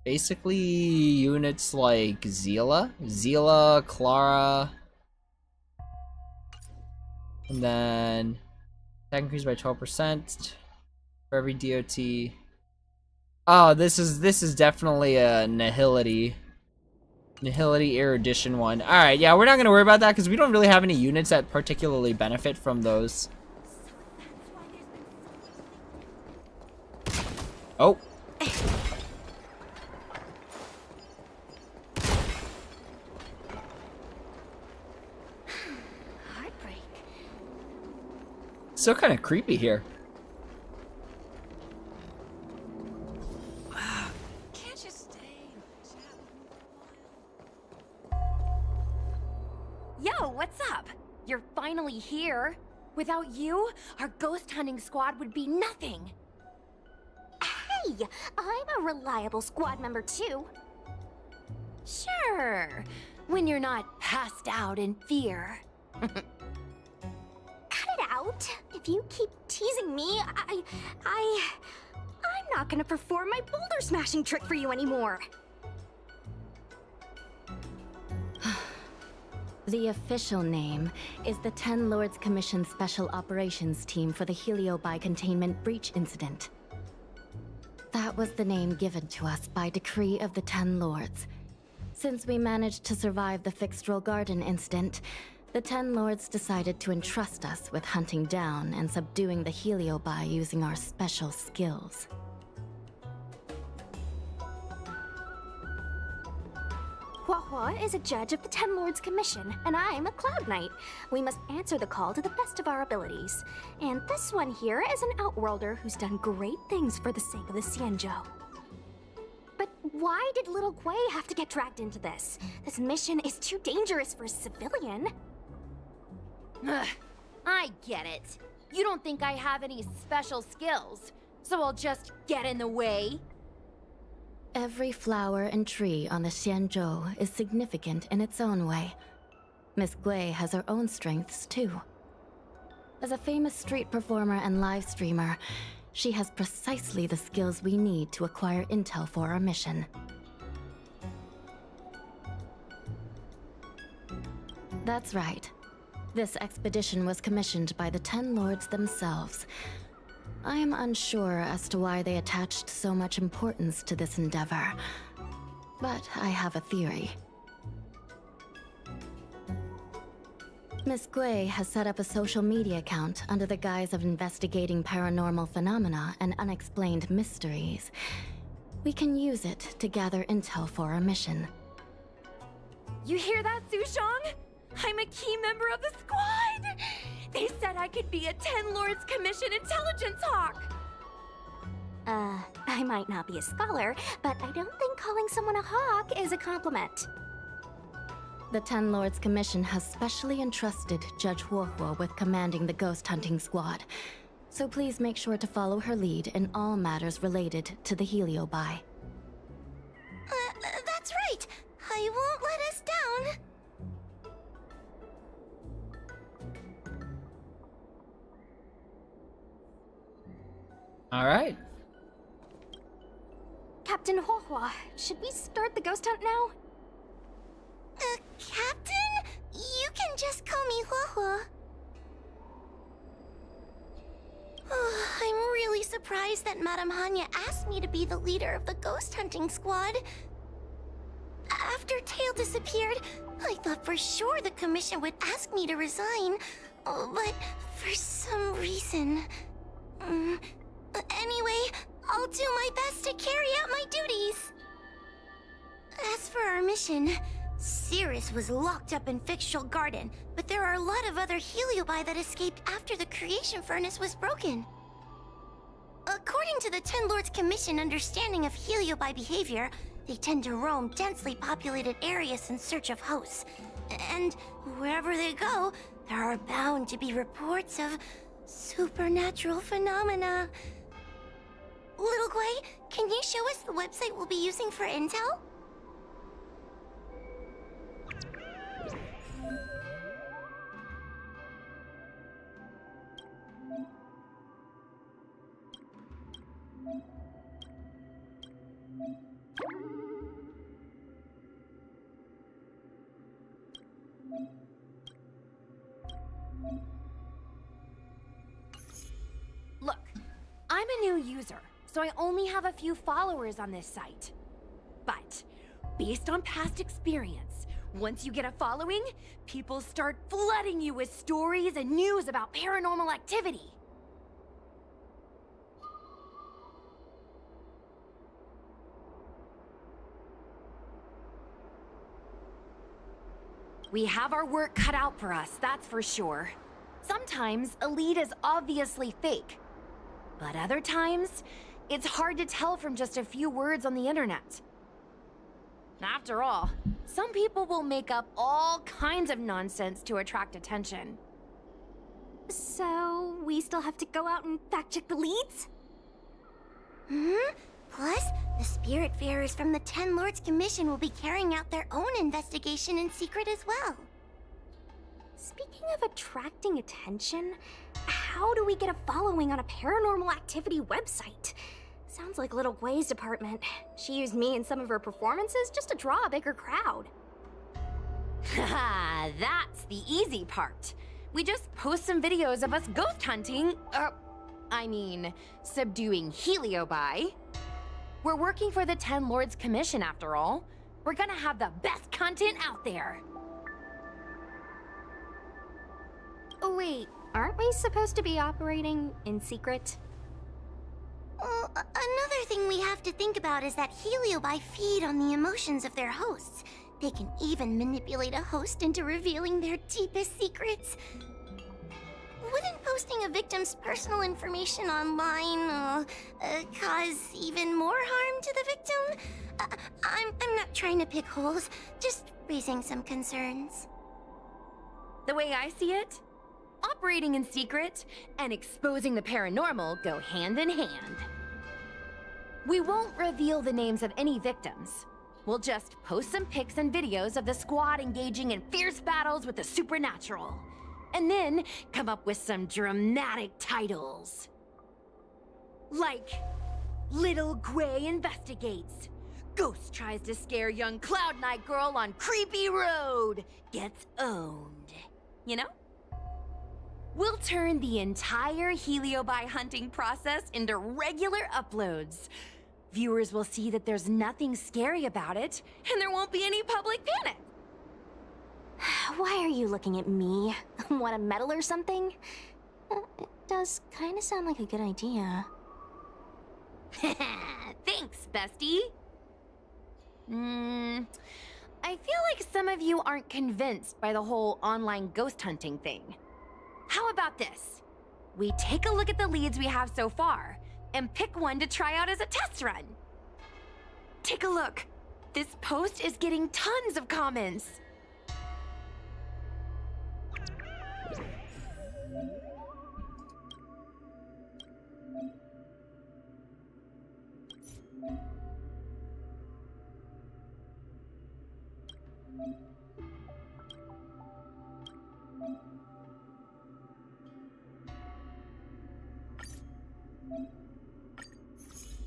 basically units like Zila, Clara... And then attack increased by 12% for every DOT. Oh, this is definitely a Nihility erudition one. All right, yeah, we're not gonna worry about that because we don't really have any units that particularly benefit from those. Oh. Still kind of creepy here. Can't you stay? Yo, what's up? You're finally here. Without you, our ghost hunting squad would be nothing. Hey, I'm a reliable squad member too. Sure, when you're not passed out in fear. Cut it out. If you keep teasing me, I'm not gonna perform my boulder smashing trick for you anymore. The official name is the Ten Lords Commission Special Operations Team for the Heliobi Containment Breach Incident. That was the name given to us by decree of the Ten Lords. Since we managed to survive the Fixed Roll Garden incident, the Ten Lords decided to entrust us with hunting down and subduing the Heliobi using our special skills. Huahua is a judge of the Ten Lords Commission, and I'm a Cloud Knight. We must answer the call to the best of our abilities. And this one here is an Outworlder who's done great things for the sake of the Xianzhou. But why did little Gui have to get dragged into this? This mission is too dangerous for a civilian. Ugh, I get it. You don't think I have any special skills, so I'll just get in the way? Every flower and tree on the Xianzhou is significant in its own way. Miss Gui has her own strengths, too. As a famous street performer and live streamer, she has precisely the skills we need to acquire intel for our mission. That's right. This expedition was commissioned by the Ten Lords themselves. I am unsure as to why they attached so much importance to this endeavor, but I have a theory. Miss Gui has set up a social media account under the guise of investigating paranormal phenomena and unexplained mysteries. We can use it to gather intel for our mission. You hear that, Sushong? I'm a key member of the squad! They said I could be a Ten Lords Commission intelligence hawk! I might not be a scholar, but I don't think calling someone a hawk is a compliment. The Ten Lords Commission has specially entrusted Judge Huohuo with commanding the ghost hunting squad, so please make sure to follow her lead in all matters related to the Heliobi. That's right! I won't let us down! Alright. Captain Huohua, should we start the ghost hunt now? Captain? You can just call me Huohuo. I'm really surprised that Madame Hanya asked me to be the leader of the ghost hunting squad. After Tail disappeared, I thought for sure the commission would ask me to resign, but for some reason... Anyway, I'll do my best to carry out my duties. As for our mission, Cirrus was locked up in Fictional Garden, but there are a lot of other Heliobi that escaped after the creation furnace was broken. According to the Ten Lords Commission understanding of Heliobi behavior, they tend to roam densely populated areas in search of hosts. And wherever they go, there are bound to be reports of supernatural phenomena. Little Gui, can you show us the website we'll be using for intel? Look, I'm a new user, so I only have a few followers on this site. But, based on past experience, once you get a following, people start flooding you with stories and news about paranormal activity. We have our work cut out for us, that's for sure. Sometimes a lead is obviously fake. But other times, it's hard to tell from just a few words on the internet. After all, some people will make up all kinds of nonsense to attract attention. So, we still have to go out and fact-check the leads? Plus, the Spiritfarers from the Ten Lords Commission will be carrying out their own investigation in secret as well. Speaking of attracting attention, how do we get a following on a paranormal activity website? Sounds like Little Gui's department. She used me in some of her performances just to draw a bigger crowd. Haha, that's the easy part. We just post some videos of us ghost hunting, subduing Heliobi. We're working for the Ten Lords Commission after all. We're gonna have the best content out there. Oh wait, aren't we supposed to be operating in secret? Well, another thing we have to think about is that Heliobi feed on the emotions of their hosts. They can even manipulate a host into revealing their deepest secrets. Wouldn't posting a victim's personal information online cause even more harm to the victim? I'm not trying to pick holes, just raising some concerns. The way I see it, operating in secret and exposing the paranormal go hand in hand. We won't reveal the names of any victims. We'll just post some pics and videos of the squad engaging in fierce battles with the supernatural. And then come up with some dramatic titles. Like, Little Gui Investigates, Ghost tries to scare young Cloud Knight girl on creepy road. Gets owned. You know? We'll turn the entire Heliobi hunting process into regular uploads. Viewers will see that there's nothing scary about it, and there won't be any public panic. Why are you looking at me? Want a medal or something? It does kind of sound like a good idea. Thanks, bestie. I feel like some of you aren't convinced by the whole online ghost hunting thing. How about this? We take a look at the leads we have so far, and pick one to try out as a test run. Take a look. This post is getting tons of comments.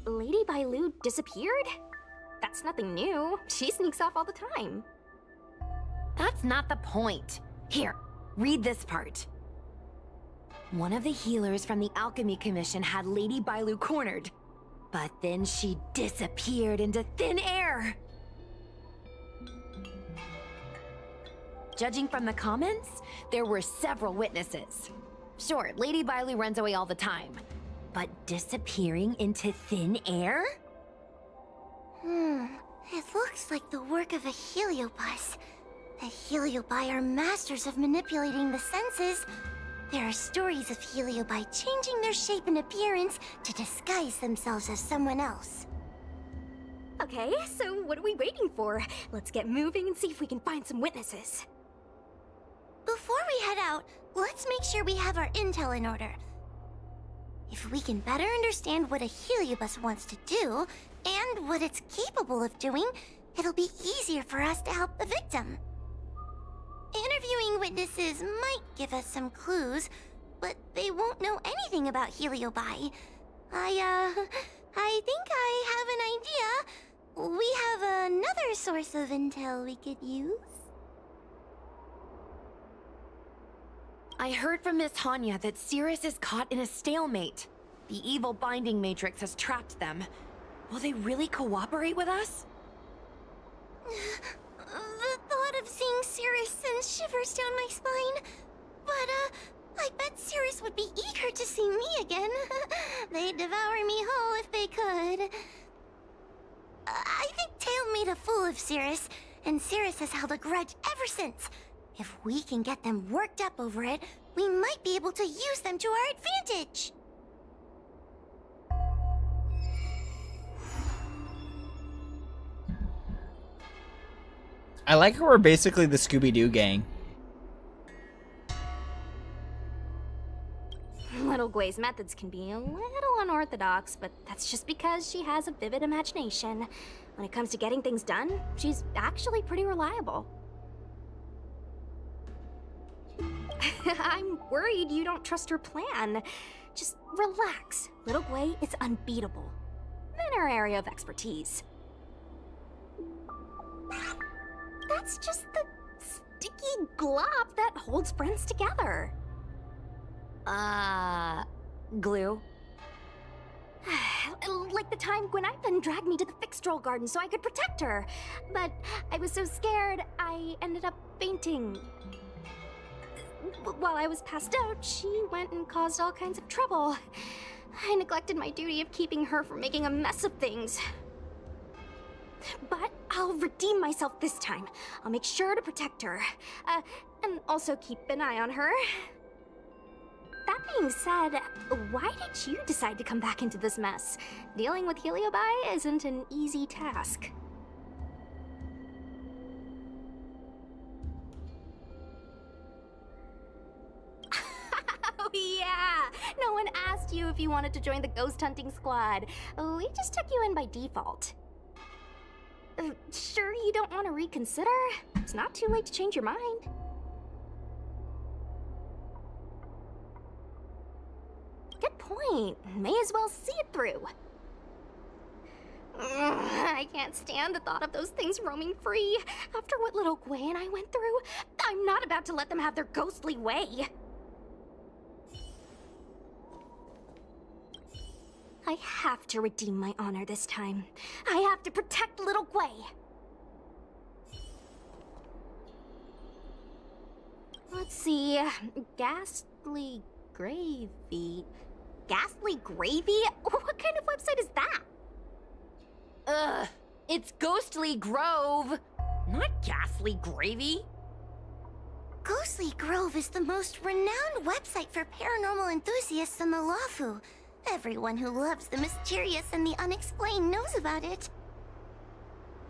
Lady Bailu disappeared? That's nothing new. She sneaks off all the time. That's not the point. Here, read this part. One of the healers from the Alchemy Commission had Lady Bailu cornered, but then she disappeared into thin air. Judging from the comments, there were several witnesses. Sure, Lady Bailu runs away all the time, but disappearing into thin air? It looks like the work of a heliobus. The heliobi are masters of manipulating the senses. There are stories of heliobi changing their shape and appearance to disguise themselves as someone else. Okay, so what are we waiting for? Let's get moving and see if we can find some witnesses. Before we head out, let's make sure we have our intel in order. If we can better understand what a heliobus wants to do, and what it's capable of doing, it'll be easier for us to help the victim. Interviewing witnesses might give us some clues, but they won't know anything about heliobi. I think I have an idea. We have another source of intel we could use. I heard from Miss Hanya that Cirrus is caught in a stalemate. The evil binding matrix has trapped them. Will they really cooperate with us? The thought of seeing Cirrus sends shivers down my spine. But, I bet Cirrus would be eager to see me again. They'd devour me whole if they could. I think Tail made a fool of Cirrus, and Cirrus has held a grudge ever since. If we can get them worked up over it, we might be able to use them to our advantage. I like how we're basically the Scooby-Doo gang. Little Gui's methods can be a little unorthodox, but that's just because she has a vivid imagination. When it comes to getting things done, she's actually pretty reliable. I'm worried you don't trust her plan. Just relax. Little Gui is unbeatable in her area of expertise. That's just the sticky glop that holds friends together. Glue? Like the time Gwen dragged me to the Fixtroll Garden so I could protect her. But I was so scared, I ended up fainting. While I was passed out, she went and caused all kinds of trouble. I neglected my duty of keeping her from making a mess of things. But I'll redeem myself this time. I'll make sure to protect her. And also keep an eye on her. That being said, why did you decide to come back into this mess? Dealing with Heliobi isn't an easy task. Oh yeah! No one asked you if you wanted to join the ghost hunting squad. We just took you in by default. Sure you don't want to reconsider? It's not too late to change your mind. Good point. May as well see it through. I can't stand the thought of those things roaming free. After what little Gwen and I went through, I'm not about to let them have their ghostly way. I have to redeem my honor this time. I have to protect little Gwei. Let's see. Ghastly Gravy. Ghastly Gravy? What kind of website is that? Ugh, it's Ghostly Grove, not Ghastly Gravy. Ghostly Grove is the most renowned website for paranormal enthusiasts on the Lafu. Everyone who loves the mysterious and the unexplained knows about it.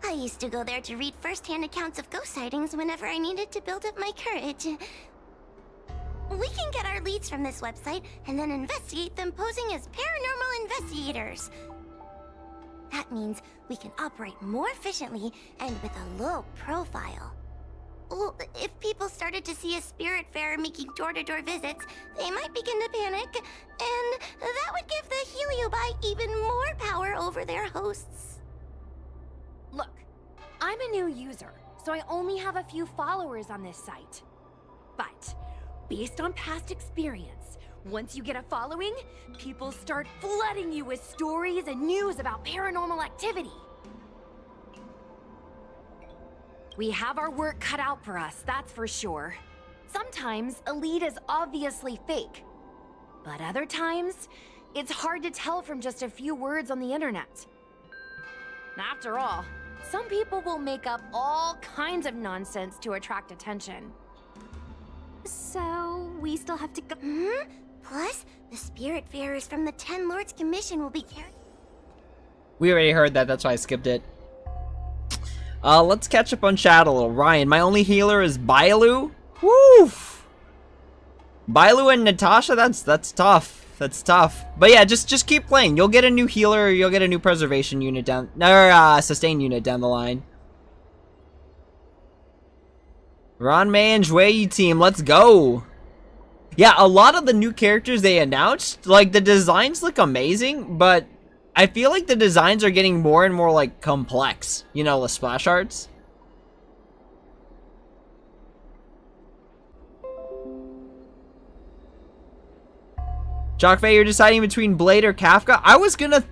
I used to go there to read first-hand accounts of ghost sightings whenever I needed to build up my courage. We can get our leads from this website and then investigate them posing as paranormal investigators. That means we can operate more efficiently and with a low profile. Well, if people started to see a spirit fair making door-to-door visits, they might begin to panic, and that would give the Heliobi even more power over their hosts. Look, I'm a new user, so I only have a few followers on this site. But, based on past experience, once you get a following, people start flooding you with stories and news about paranormal activity. We have our work cut out for us, that's for sure. Sometimes a lead is obviously fake. But other times, it's hard to tell from just a few words on the internet. After all, some people will make up all kinds of nonsense to attract attention. So, we still have to go. Plus, the spirit fairs from the 10 Lords Commission will be carried. We already heard that, that's why I skipped it. Let's catch up on chat a little. Ryan, my only healer is Bailu? Woof! Bailu and Natasha, that's tough. That's tough. But yeah, just keep playing. You'll get a new healer, you'll get a new preservation unit down, or sustain unit down the line. Ranmei and Juei team, let's go. Yeah, a lot of the new characters they announced, like the designs look amazing, but I feel like the designs are getting more and more like complex, you know, the splash arts. Jockfei, you're deciding between Blade or Kafka? I was gonna,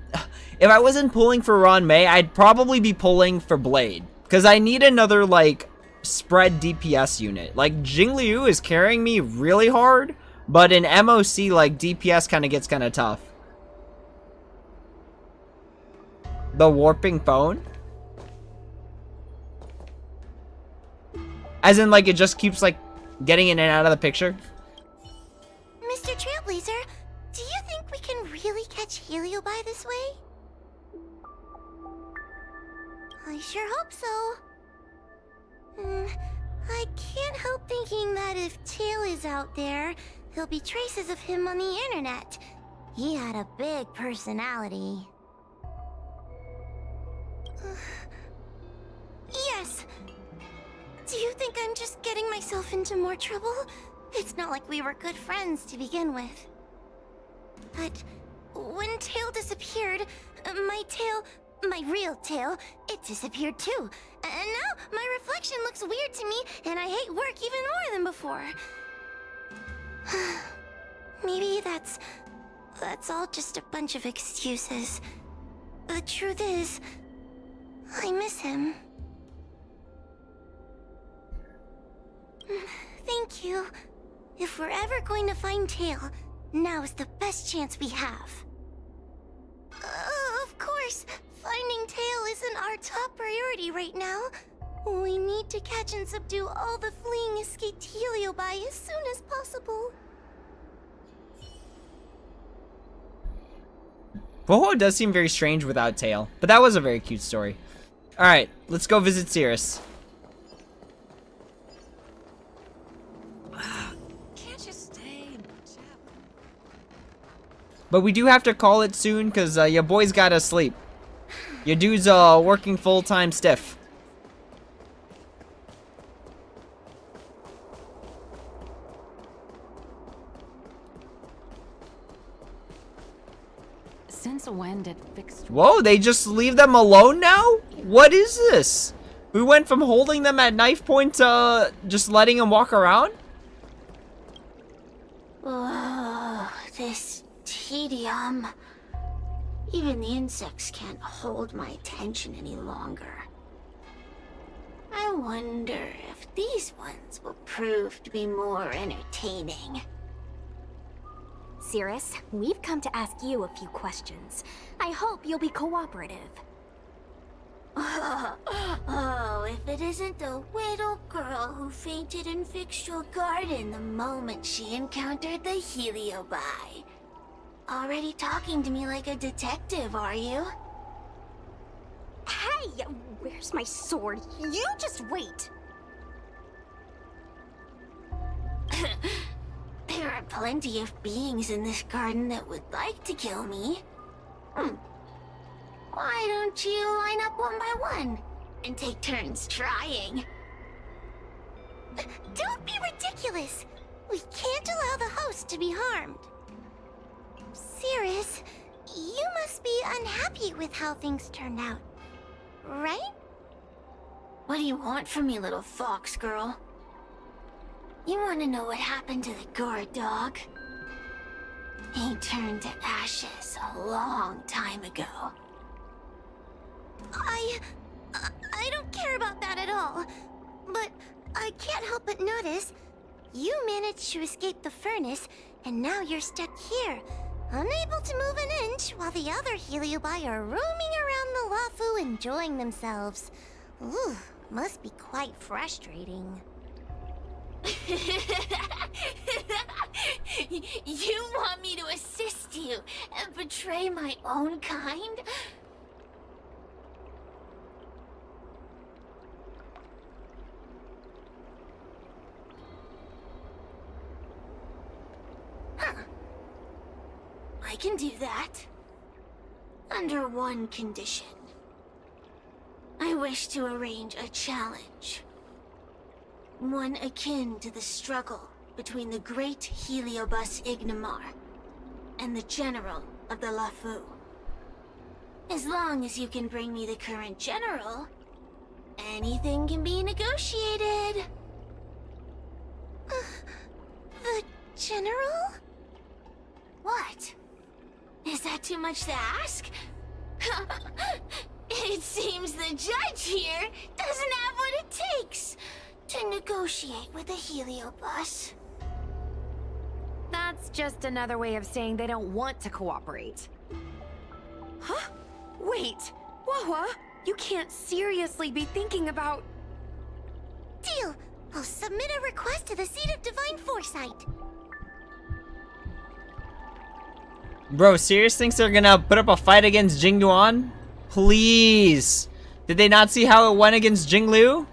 if I wasn't pulling for Ranmei, I'd probably be pulling for Blade. Because I need another, like, spread DPS unit. Like, Jingliu is carrying me really hard, but in MOC, like, DPS kind of gets kind of tough. The warping phone? As in, like, it just keeps, like, getting in and out of the picture? Mr. Trailblazer, do you think we can really catch Heliobi this way? I sure hope so. I can't help thinking that if Tail is out there, there'll be traces of him on the internet. He had a big personality. Yes. Do you think I'm just getting myself into more trouble? It's not like we were good friends to begin with. But when Tail disappeared, my real tail, it disappeared too. And now my reflection looks weird to me, and I hate work even more than before. Maybe that's all just a bunch of excuses. The truth is, I miss him. Thank you. If we're ever going to find Tail, now is the best chance we have. Of course, finding Tail isn't our top priority right now. We need to catch and subdue all the fleeing escaped Heliobi as soon as possible. Boho does seem very strange without Tail, but that was a very cute story. Alright, let's go visit Cirrus. Can't you stay and chat? But we do have to call it soon, because your boy's gotta sleep. Your dude's working full-time stiff. Since Since when did fixed... Whoa, they just leave them alone now? What is this? We went from holding them at knife point to just letting them walk around? Oh, this tedium. Even the insects can't hold my attention any longer. I wonder if these ones will prove to be more entertaining. Cirrus, we've come to ask you a few questions. I hope you'll be cooperative. Oh, if it isn't the little girl who fainted in Fixtual Garden the moment she encountered the Heliobi. Already talking to me like a detective, are you? Hey, where's my sword? You just wait. There are plenty of beings in this garden that would like to kill me. Why don't you line up one by one and take turns trying? Don't be ridiculous! We can't allow the host to be harmed. Cirrus, you must be unhappy with how things turned out, right? What do you want from me, little fox girl? You want to know what happened to the guard dog? He turned to ashes a long time ago. I don't care about that at all. But I can't help but notice you managed to escape the furnace, and now you're stuck here, unable to move an inch while the other Heliobi are roaming around the Lafu enjoying themselves. Ooh, must be quite frustrating. You want me to assist you and betray my own kind? Huh. I can do that. Under one condition. I wish to arrange a challenge. One akin to the struggle between the great Heliobus Ignamar and the general of the Lafu. As long as you can bring me the current general, anything can be negotiated. The general? What? Is that too much to ask? It seems the judge here doesn't have what it takes to negotiate with the Heliobus. That's just another way of saying they don't want to cooperate. Huh? Wait, Wawa, you can't seriously be thinking about... Deal! I'll submit a request to the Seat of Divine Foresight. Bro, Sirius thinks they're gonna put up a fight against Jing Yuan? Please! Did they not see how it went against Jing Liu?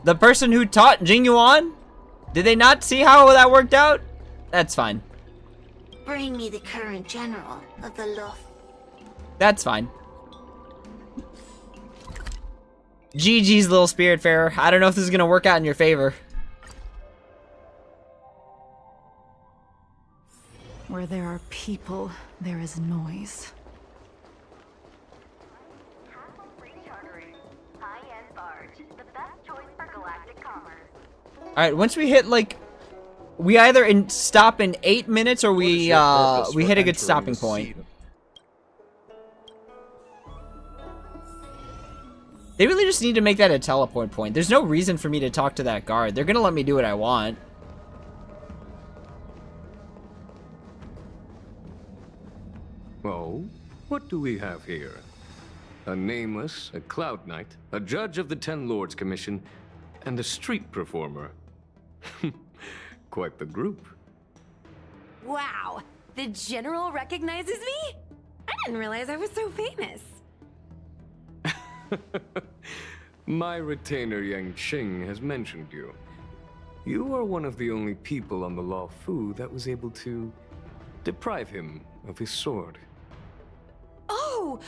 The person who taught Jing Yuan? Did they not see how that worked out? That's fine. Bring me the current general of the Lof. That's fine. GG's, little Spiritfarer. I don't know if this is gonna work out in your favor. Where there are people, there is noise. Alright, once we hit, like... We either stop in 8 minutes or we hit a good stopping point. They really just need to make that a teleport point. There's no reason for me to talk to that guard. They're gonna let me do what I want. Oh, what do we have here? A nameless, a cloud knight, a judge of the Ten Lords Commission, and a street performer. Quite the group. Wow, the general recognizes me? I didn't realize I was so famous. My retainer Yang Qing has mentioned you. You are one of the only people on the Law Fu that was able to deprive him of his sword. Oh,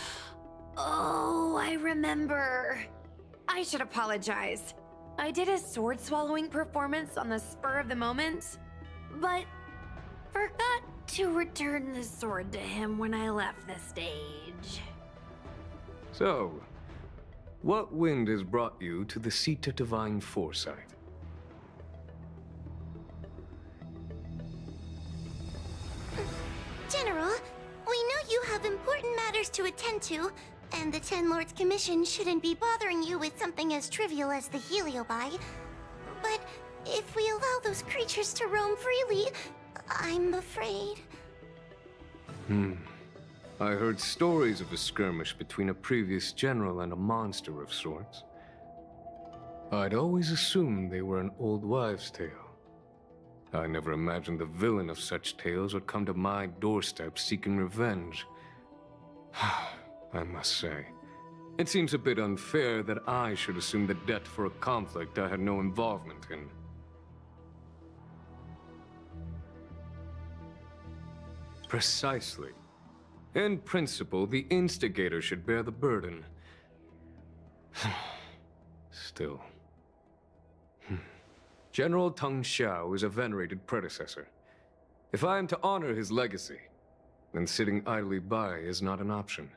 I remember. I should apologize. I did a sword swallowing performance on the spur of the moment, but forgot to return the sword to him when I left the stage. So, what wind has brought you to the seat of divine foresight? General, we know you have important matters to attend to, and the Ten Lords Commission shouldn't be bothering you with something as trivial as the Heliobi. But if we allow those creatures to roam freely, I'm afraid... I heard stories of a skirmish between a previous general and a monster of sorts. I'd always assumed they were an old wives' tale. I never imagined the villain of such tales would come to my doorstep seeking revenge. I must say, it seems a bit unfair that I should assume the debt for a conflict I had no involvement in. Precisely. In principle, the instigator should bear the burden. Still. General Teng Xiao is a venerated predecessor. If I am to honor his legacy, then sitting idly by is not an option.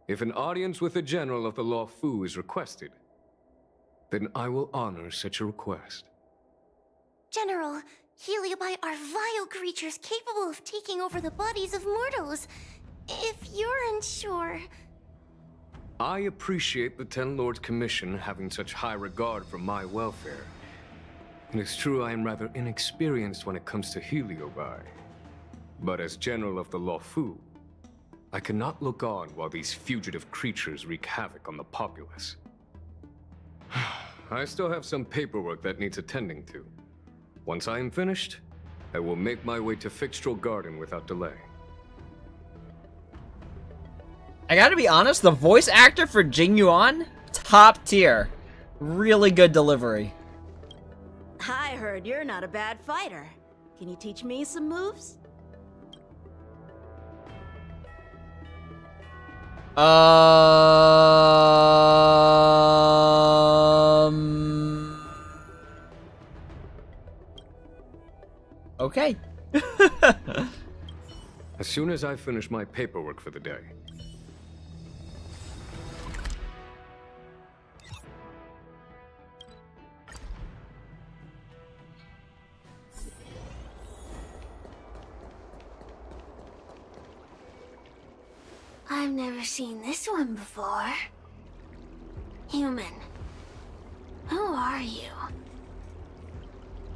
If an audience with the general of the Law Fu is requested, then I will honor such a request. General, Heliobi are vile creatures capable of taking over the bodies of mortals. If you're unsure... I appreciate the Ten Lords Commission having such high regard for my welfare. It is true I am rather inexperienced when it comes to Heliobi. But as General of the Law Fu, I cannot look on while these fugitive creatures wreak havoc on the populace. I still have some paperwork that needs attending to. Once I am finished, I will make my way to Fixtral Garden without delay. I gotta be honest, the voice actor for Jing Yuan, top tier. Really good delivery. I heard you're not a bad fighter. Can you teach me some moves? Okay. As soon as I finish my paperwork for the day. I've never seen this one before. Human. Who are you?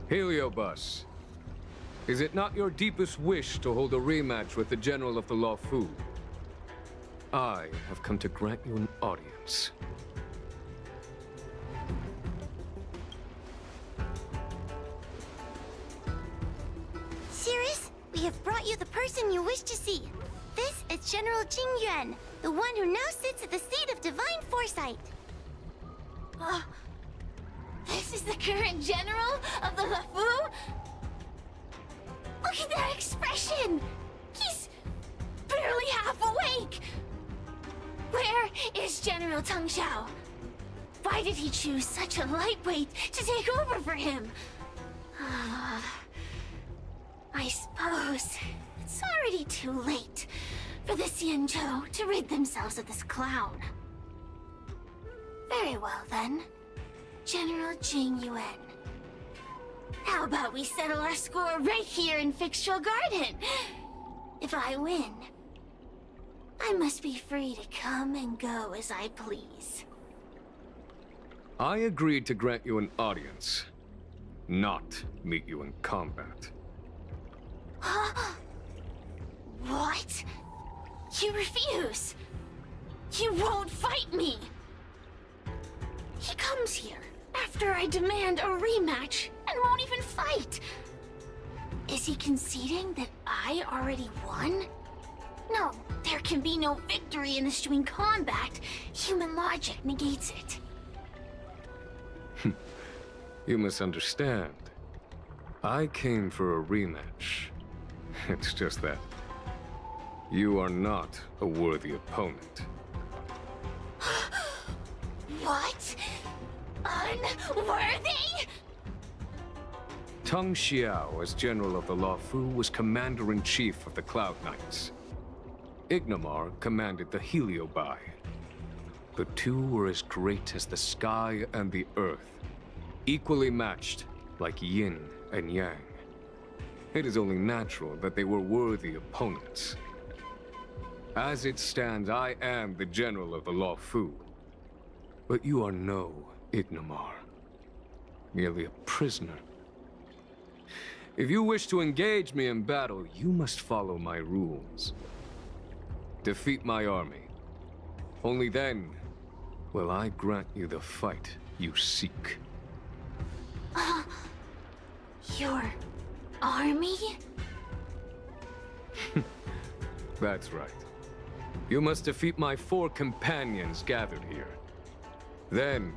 Heliobus, is it not your deepest wish to hold a rematch with the General of the Law Fu? I have come to grant you an audience. Cirrus, we have brought you the person you wish to see. This is General Jing Yuan, the one who now sits at the seat of divine foresight. This is the current general of the LeFou? Look at that expression! He's barely half awake! Where is General Teng Xiao? Why did he choose such a lightweight to take over for him? I suppose it's already too late for the Xianzhou to rid themselves of this clown. Very well then, General Jing Yuan. How about we settle our score right here in Fixtral Garden? If I win, I must be free to come and go as I please. I agreed to grant you an audience, not meet you in combat. What? You refuse? You won't fight me? He comes here after I demand a rematch and won't even fight. Is he conceding that I already won? No, there can be no victory in ensuing combat. Human logic negates it. You misunderstand. I came for a rematch. It's just that you are not a worthy opponent. What? Unworthy? Tong Xiao, as General of the Luofu, was Commander-in-Chief of the Cloud Knights. Ignomar commanded the Heliobai. The two were as great as the sky and the earth, equally matched like yin and yang. It is only natural that they were worthy opponents. As it stands, I am the General of the Luofu. But you are no Ignomar, merely a prisoner. If you wish to engage me in battle, you must follow my rules. Defeat my army. Only then will I grant you the fight you seek. Your army? That's right. You must defeat my 4 companions gathered here. Then,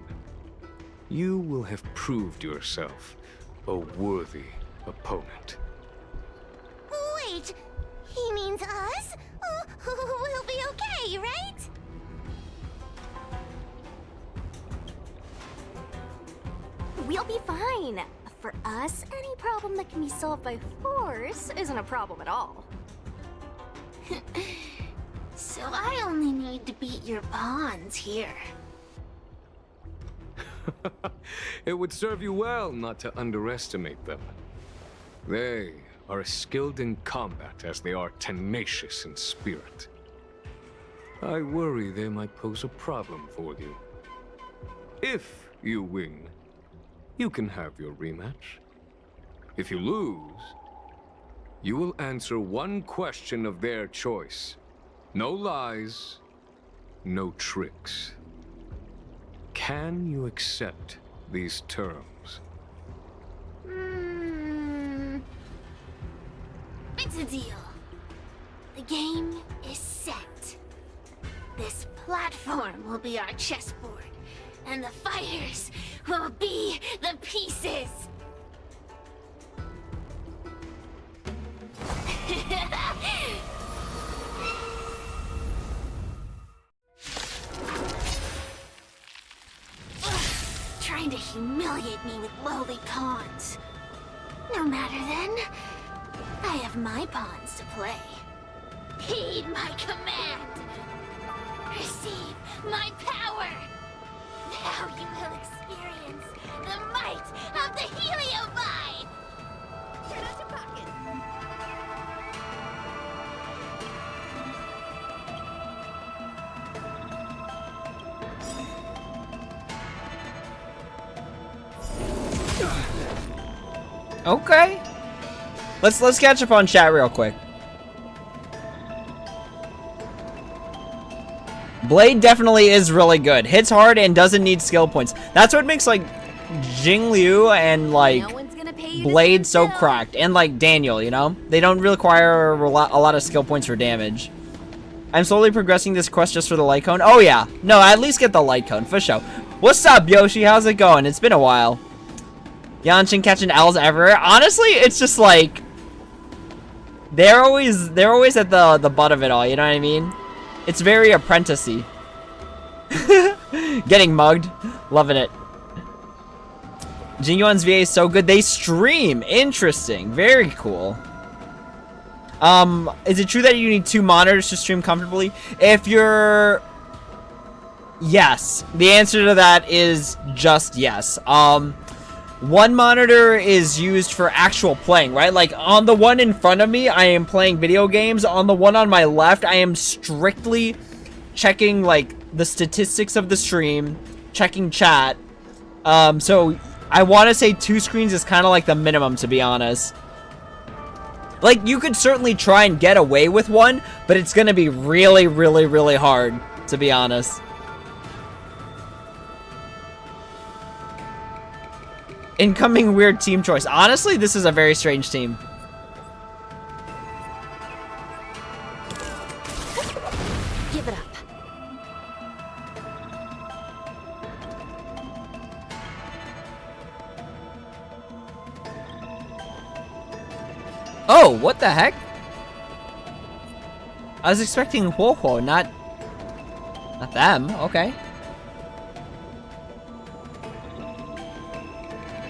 you will have proved yourself a worthy opponent. Wait, he means us? We'll be okay, right? We'll be fine. For us, any problem that can be solved by force isn't a problem at all. So I only need to beat your pawns here. It would serve you well not to underestimate them. They are as skilled in combat as they are tenacious in spirit. I worry they might pose a problem for you. If you win, you can have your rematch. If you lose, you will answer one question of their choice. No lies, no tricks. Can you accept these terms? It's a deal. The game is set. This platform will be our chessboard, and the fighters will be the pieces. Trying to humiliate me with lowly pawns. No matter then. I have my pawns to play. Heed my command. Receive my power. Now you will experience the might of the Heliobi. Turn out your pocket. Okay. Let's catch up on chat real quick. Blade definitely is really good. Hits hard and doesn't need skill points. That's what makes like Jingliu and like Blade so cracked, and like Daniel, you know? They don't require a lot of skill points for damage. I'm slowly progressing this quest just for the light cone. Oh yeah. No, at least get the light cone for sure. What's up, Yoshi? How's it going? It's been a while. Yanshin catching L's everywhere. Honestly, it's just like they're always at the butt of it all, you know what I mean? It's very apprentice-y. Getting mugged. Loving it. Jingyuan's VA is so good. They stream. Interesting. Very cool. Is it true that you need 2 monitors to stream comfortably? If you're... Yes. The answer to that is just yes. One monitor is used for actual playing, right? Like, on the one in front of me, I am playing video games. On the one on my left, I am strictly checking, like, the statistics of the stream, checking chat. So, I want to say 2 screens is kind of like the minimum, to be honest. Like, you could certainly try and get away with one, but it's going to be really, really, really hard, to be honest. Incoming weird team choice. Honestly, this is a very strange team. Give it up. Oh, what the heck? I was expecting Huohuo, not them. Okay.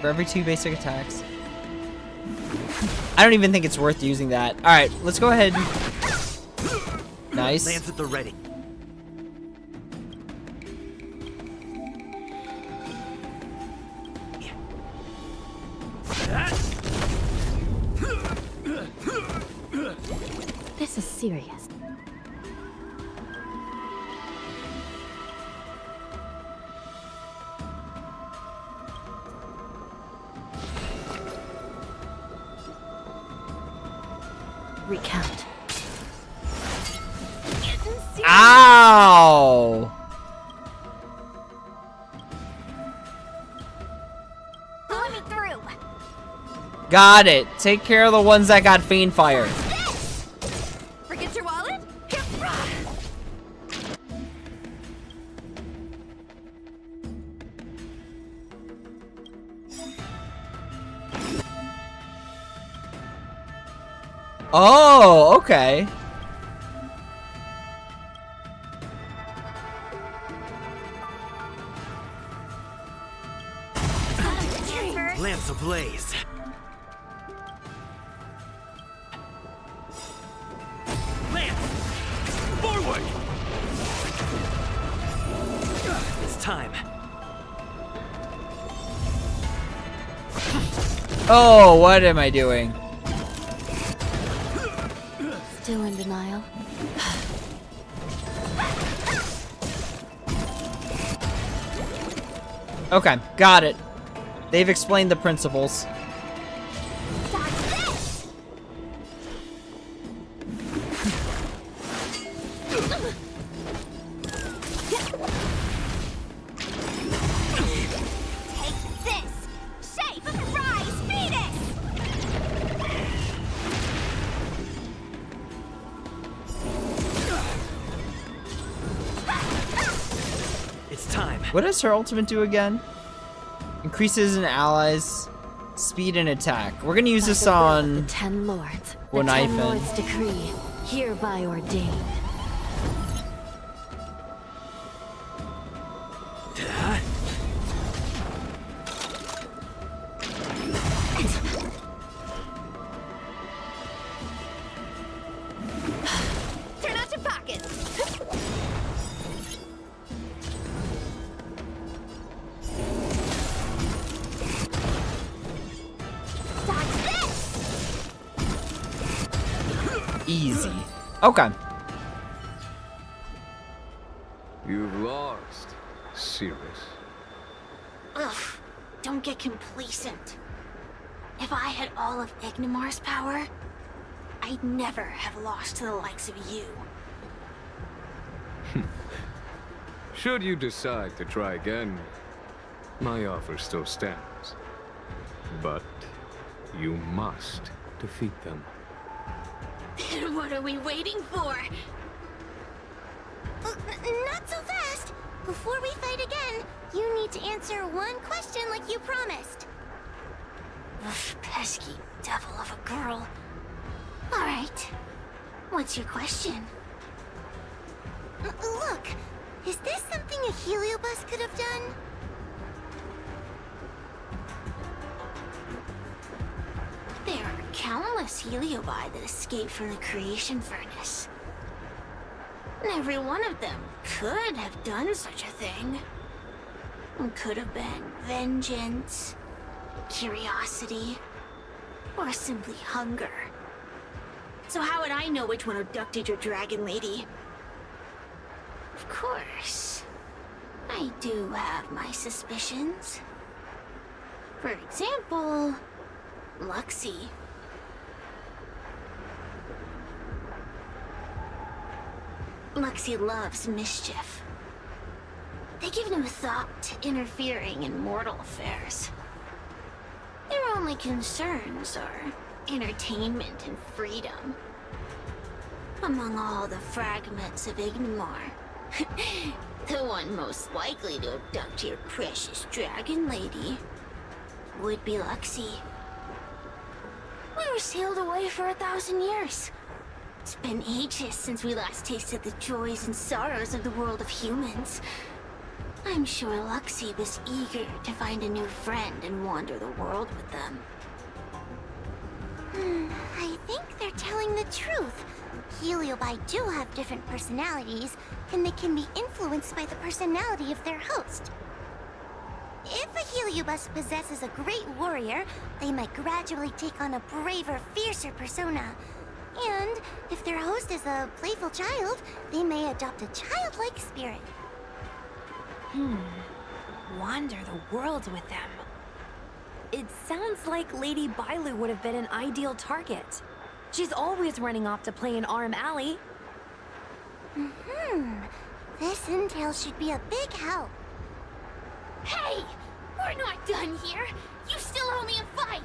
For every 2 basic attacks. I don't even think it's worth using that. Alright, let's go ahead. Nice. Lance at the ready. This is serious. Recount. Ow! Let me through. Got it. Take care of the ones that got Fiend Fire. Forget your wallet? Oh, okay. Lance ablaze. Lance! Forward! It's time. Oh, what am I doing? Still in denial? Okay, got it. They've explained the principles. What does her ultimate do again? Increases an ally's speed and attack. We're gonna use this on the 10 lords. The one 10 lords decree, hereby ordained. Turn out your pockets. Easy. Okay. You've lost, Sirius. Ugh, don't get complacent. If I had all of Ignimar's power, I'd never have lost to the likes of you. Should you decide to try again, my offer still stands. But you must defeat them. Then what are we waiting for? Not so fast. Before we fight again, you need to answer one question like you promised. Ugh, pesky devil of a girl. Alright. What's your question? Look, is this something a Heliobus could have done? There are countless Heliobi that escaped from the creation furnace. And every one of them could have done such a thing. It could have been vengeance, curiosity, or simply hunger. So how would I know which one abducted your dragon lady? Of course, I do have my suspicions. For example, Luxie. Luxie loves mischief. They give no thought to interfering in mortal affairs. Their only concerns are entertainment and freedom. Among all the fragments of Ignimar, the one most likely to abduct your precious dragon lady would be Luxie. We were sealed away for 1,000 years. It's been ages since we last tasted the joys and sorrows of the world of humans. I'm sure Luxie was eager to find a new friend and wander the world with them. I think they're telling the truth. Heliobi do have different personalities, and they can be influenced by the personality of their host. If a Heliobus possesses a great warrior, they might gradually take on a braver, fiercer persona. And if their host is a playful child, they may adopt a childlike spirit. Wander the world with them. It sounds like Lady Bailu would have been an ideal target. She's always running off to play in Arm Alley. This intel should be a big help. Hey! We're not done here! You still owe me a fight!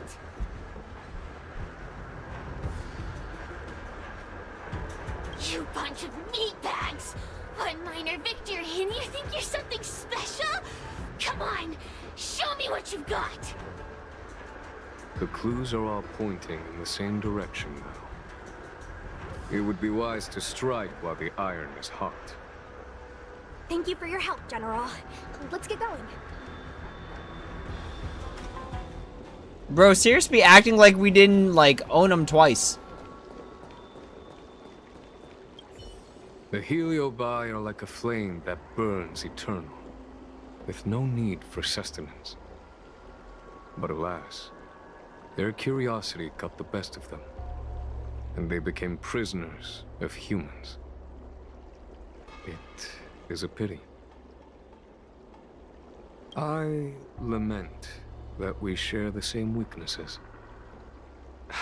You bunch of meatbags! One minor victory and you think you're something special? Come on, show me what you've got! The clues are all pointing in the same direction now. It would be wise to strike while the iron is hot. Thank you for your help, General. Let's get going. Bro, seriously acting like we didn't, like, own them twice. The Heliobi are like a flame that burns eternal, with no need for sustenance. But alas, their curiosity got the best of them, and they became prisoners of humans. It is a pity. I lament that we share the same weaknesses.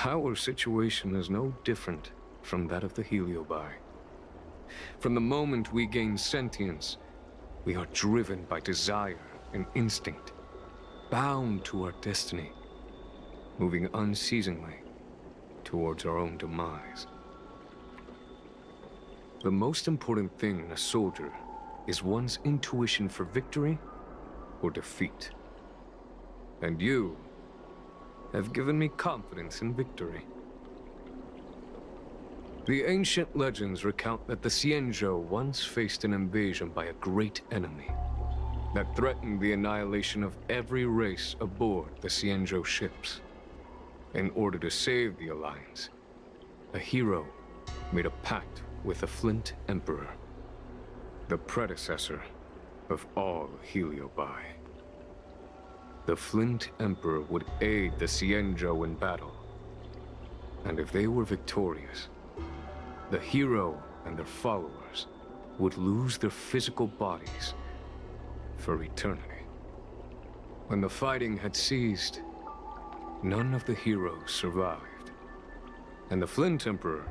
Our situation is no different from that of the Heliobi. From the moment we gain sentience, we are driven by desire and instinct, bound to our destiny, moving unceasingly towards our own demise. The most important thing in a soldier is one's intuition for victory or defeat. And you have given me confidence in victory. The ancient legends recount that the Xianzhou once faced an invasion by a great enemy that threatened the annihilation of every race aboard the Xianzhou ships. In order to save the Alliance, a hero made a pact with the Flint Emperor, the predecessor of all Heliobi. The Flint Emperor would aid the Xianzhou in battle, and if they were victorious, the hero and their followers would lose their physical bodies for eternity. When the fighting had ceased, none of the heroes survived, and the Flint Emperor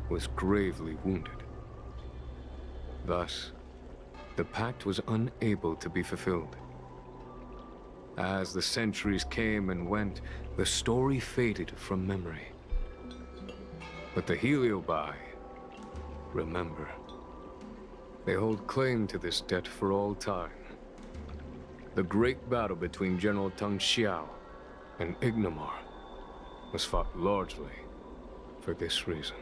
was gravely wounded. Thus, the pact was unable to be fulfilled. As the centuries came and went, the story faded from memory. But the Heliobi remember. They hold claim to this debt for all time. The great battle between General Tang Xiao and Ignamar was fought largely for this reason.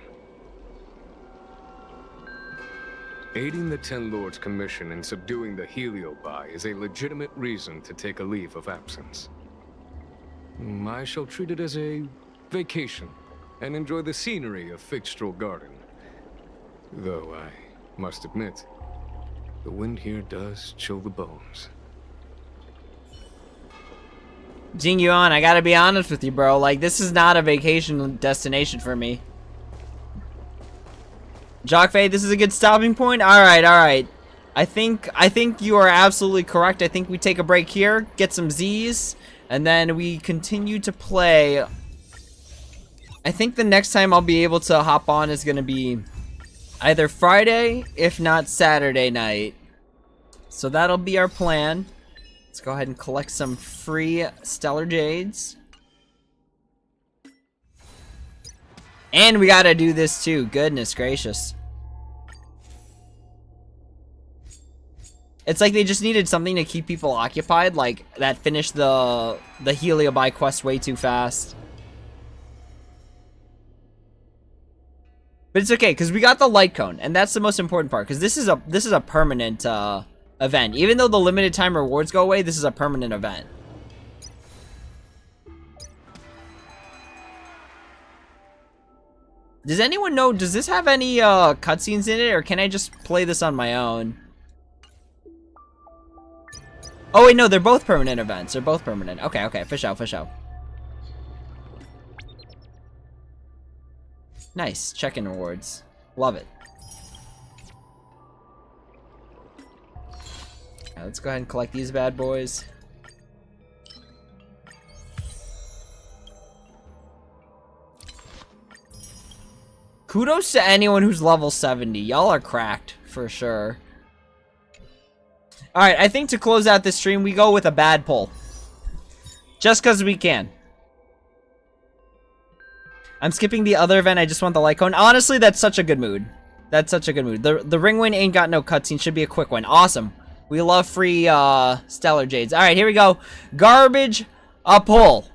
Aiding the Ten Lords' Commission in subduing the Heliobi is a legitimate reason to take a leave of absence. I shall treat it as a vacation and enjoy the scenery of Fixtral Garden. Though I must admit, the wind here does chill the bones. Jing Yuan, I gotta be honest with you, bro. Like, this is not a vacation destination for me. Jockfei, this is a good stopping point? Alright, alright. I think you are absolutely correct. I think we take a break here, get some Z's, and then we continue to play. I think the next time I'll be able to hop on is gonna be either Friday, if not Saturday night. So that'll be our plan. Let's go ahead and collect some free Stellar Jades. And we gotta do this too. Goodness gracious. It's like they just needed something to keep people occupied, like that finished the Heliobi quest way too fast. But it's okay, because we got the light cone, and that's the most important part, because this is a permanent event. Even though the limited time rewards go away, this is a permanent event. Does anyone know, does this have any cutscenes in it, or can I just play this on my own? Oh wait, no, they're both permanent events. They're both permanent. Okay, okay, fish out, fish out. Nice, check-in rewards. Love it. Alright, let's go ahead and collect these bad boys. Kudos to anyone who's level 70. Y'all are cracked, for sure. Alright, I think to close out this stream, we go with a bad pull. Just because we can. I'm skipping the other event, I just want the light cone. Honestly, that's such a good mood. That's such a good mood. The ring win ain't got no cutscene, should be a quick one. Awesome. We love free Stellar Jades. Alright, here we go. Garbage, a pull.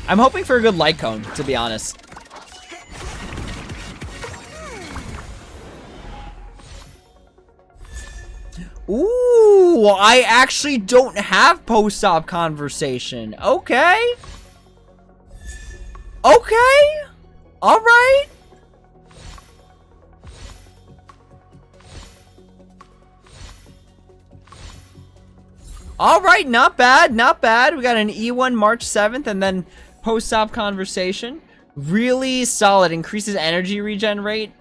I'm hoping for a good light cone, to be honest. Ooh, I actually don't have post-op conversation. Okay. Okay. All right. All right, not bad, not bad. We got an E1 March 7th and then post-op conversation. Really solid. Increases energy regen rate.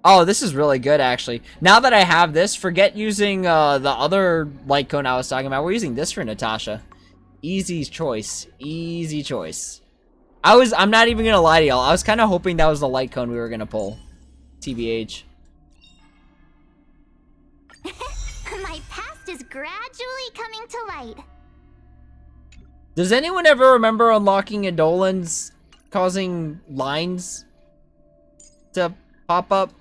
Oh, this is really good, actually. Now that I have this, forget using the other light cone I was talking about. We're using this for Natasha. Easy choice. Easy choice. I'm not even gonna lie to y'all. I was kind of hoping that was the light cone we were gonna pull. TBH. My past is gradually coming to light. Does anyone ever remember unlocking Indolens causing lines to pop up?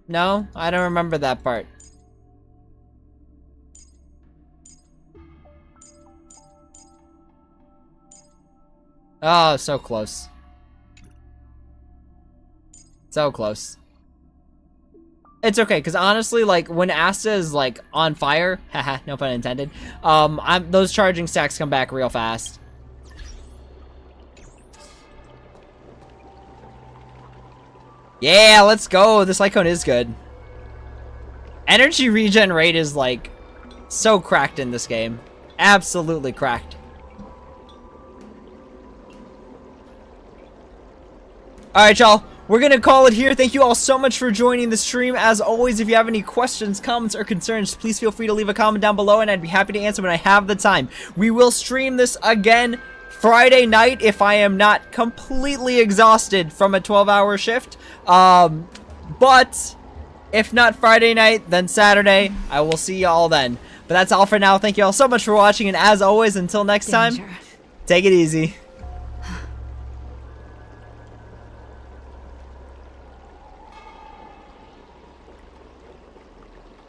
No? I don't remember that part. Oh, so close. So close. It's okay, because honestly, like, when Asta is, like, on fire, haha, no pun intended, those charging stacks come back real fast. Yeah, let's go. This light cone is good. Energy regen rate is, like, so cracked in this game. Absolutely cracked. Alright, y'all. We're gonna call it here. Thank you all so much for joining the stream. As always, if you have any questions, comments, or concerns, please feel free to leave a comment down below, and I'd be happy to answer when I have the time. We will stream this again Friday night if I am not completely exhausted from a 12-hour shift. But if not Friday night, then Saturday. I will see y'all then. But that's all for now. Thank you all so much for watching, and as always, until next time, take it easy.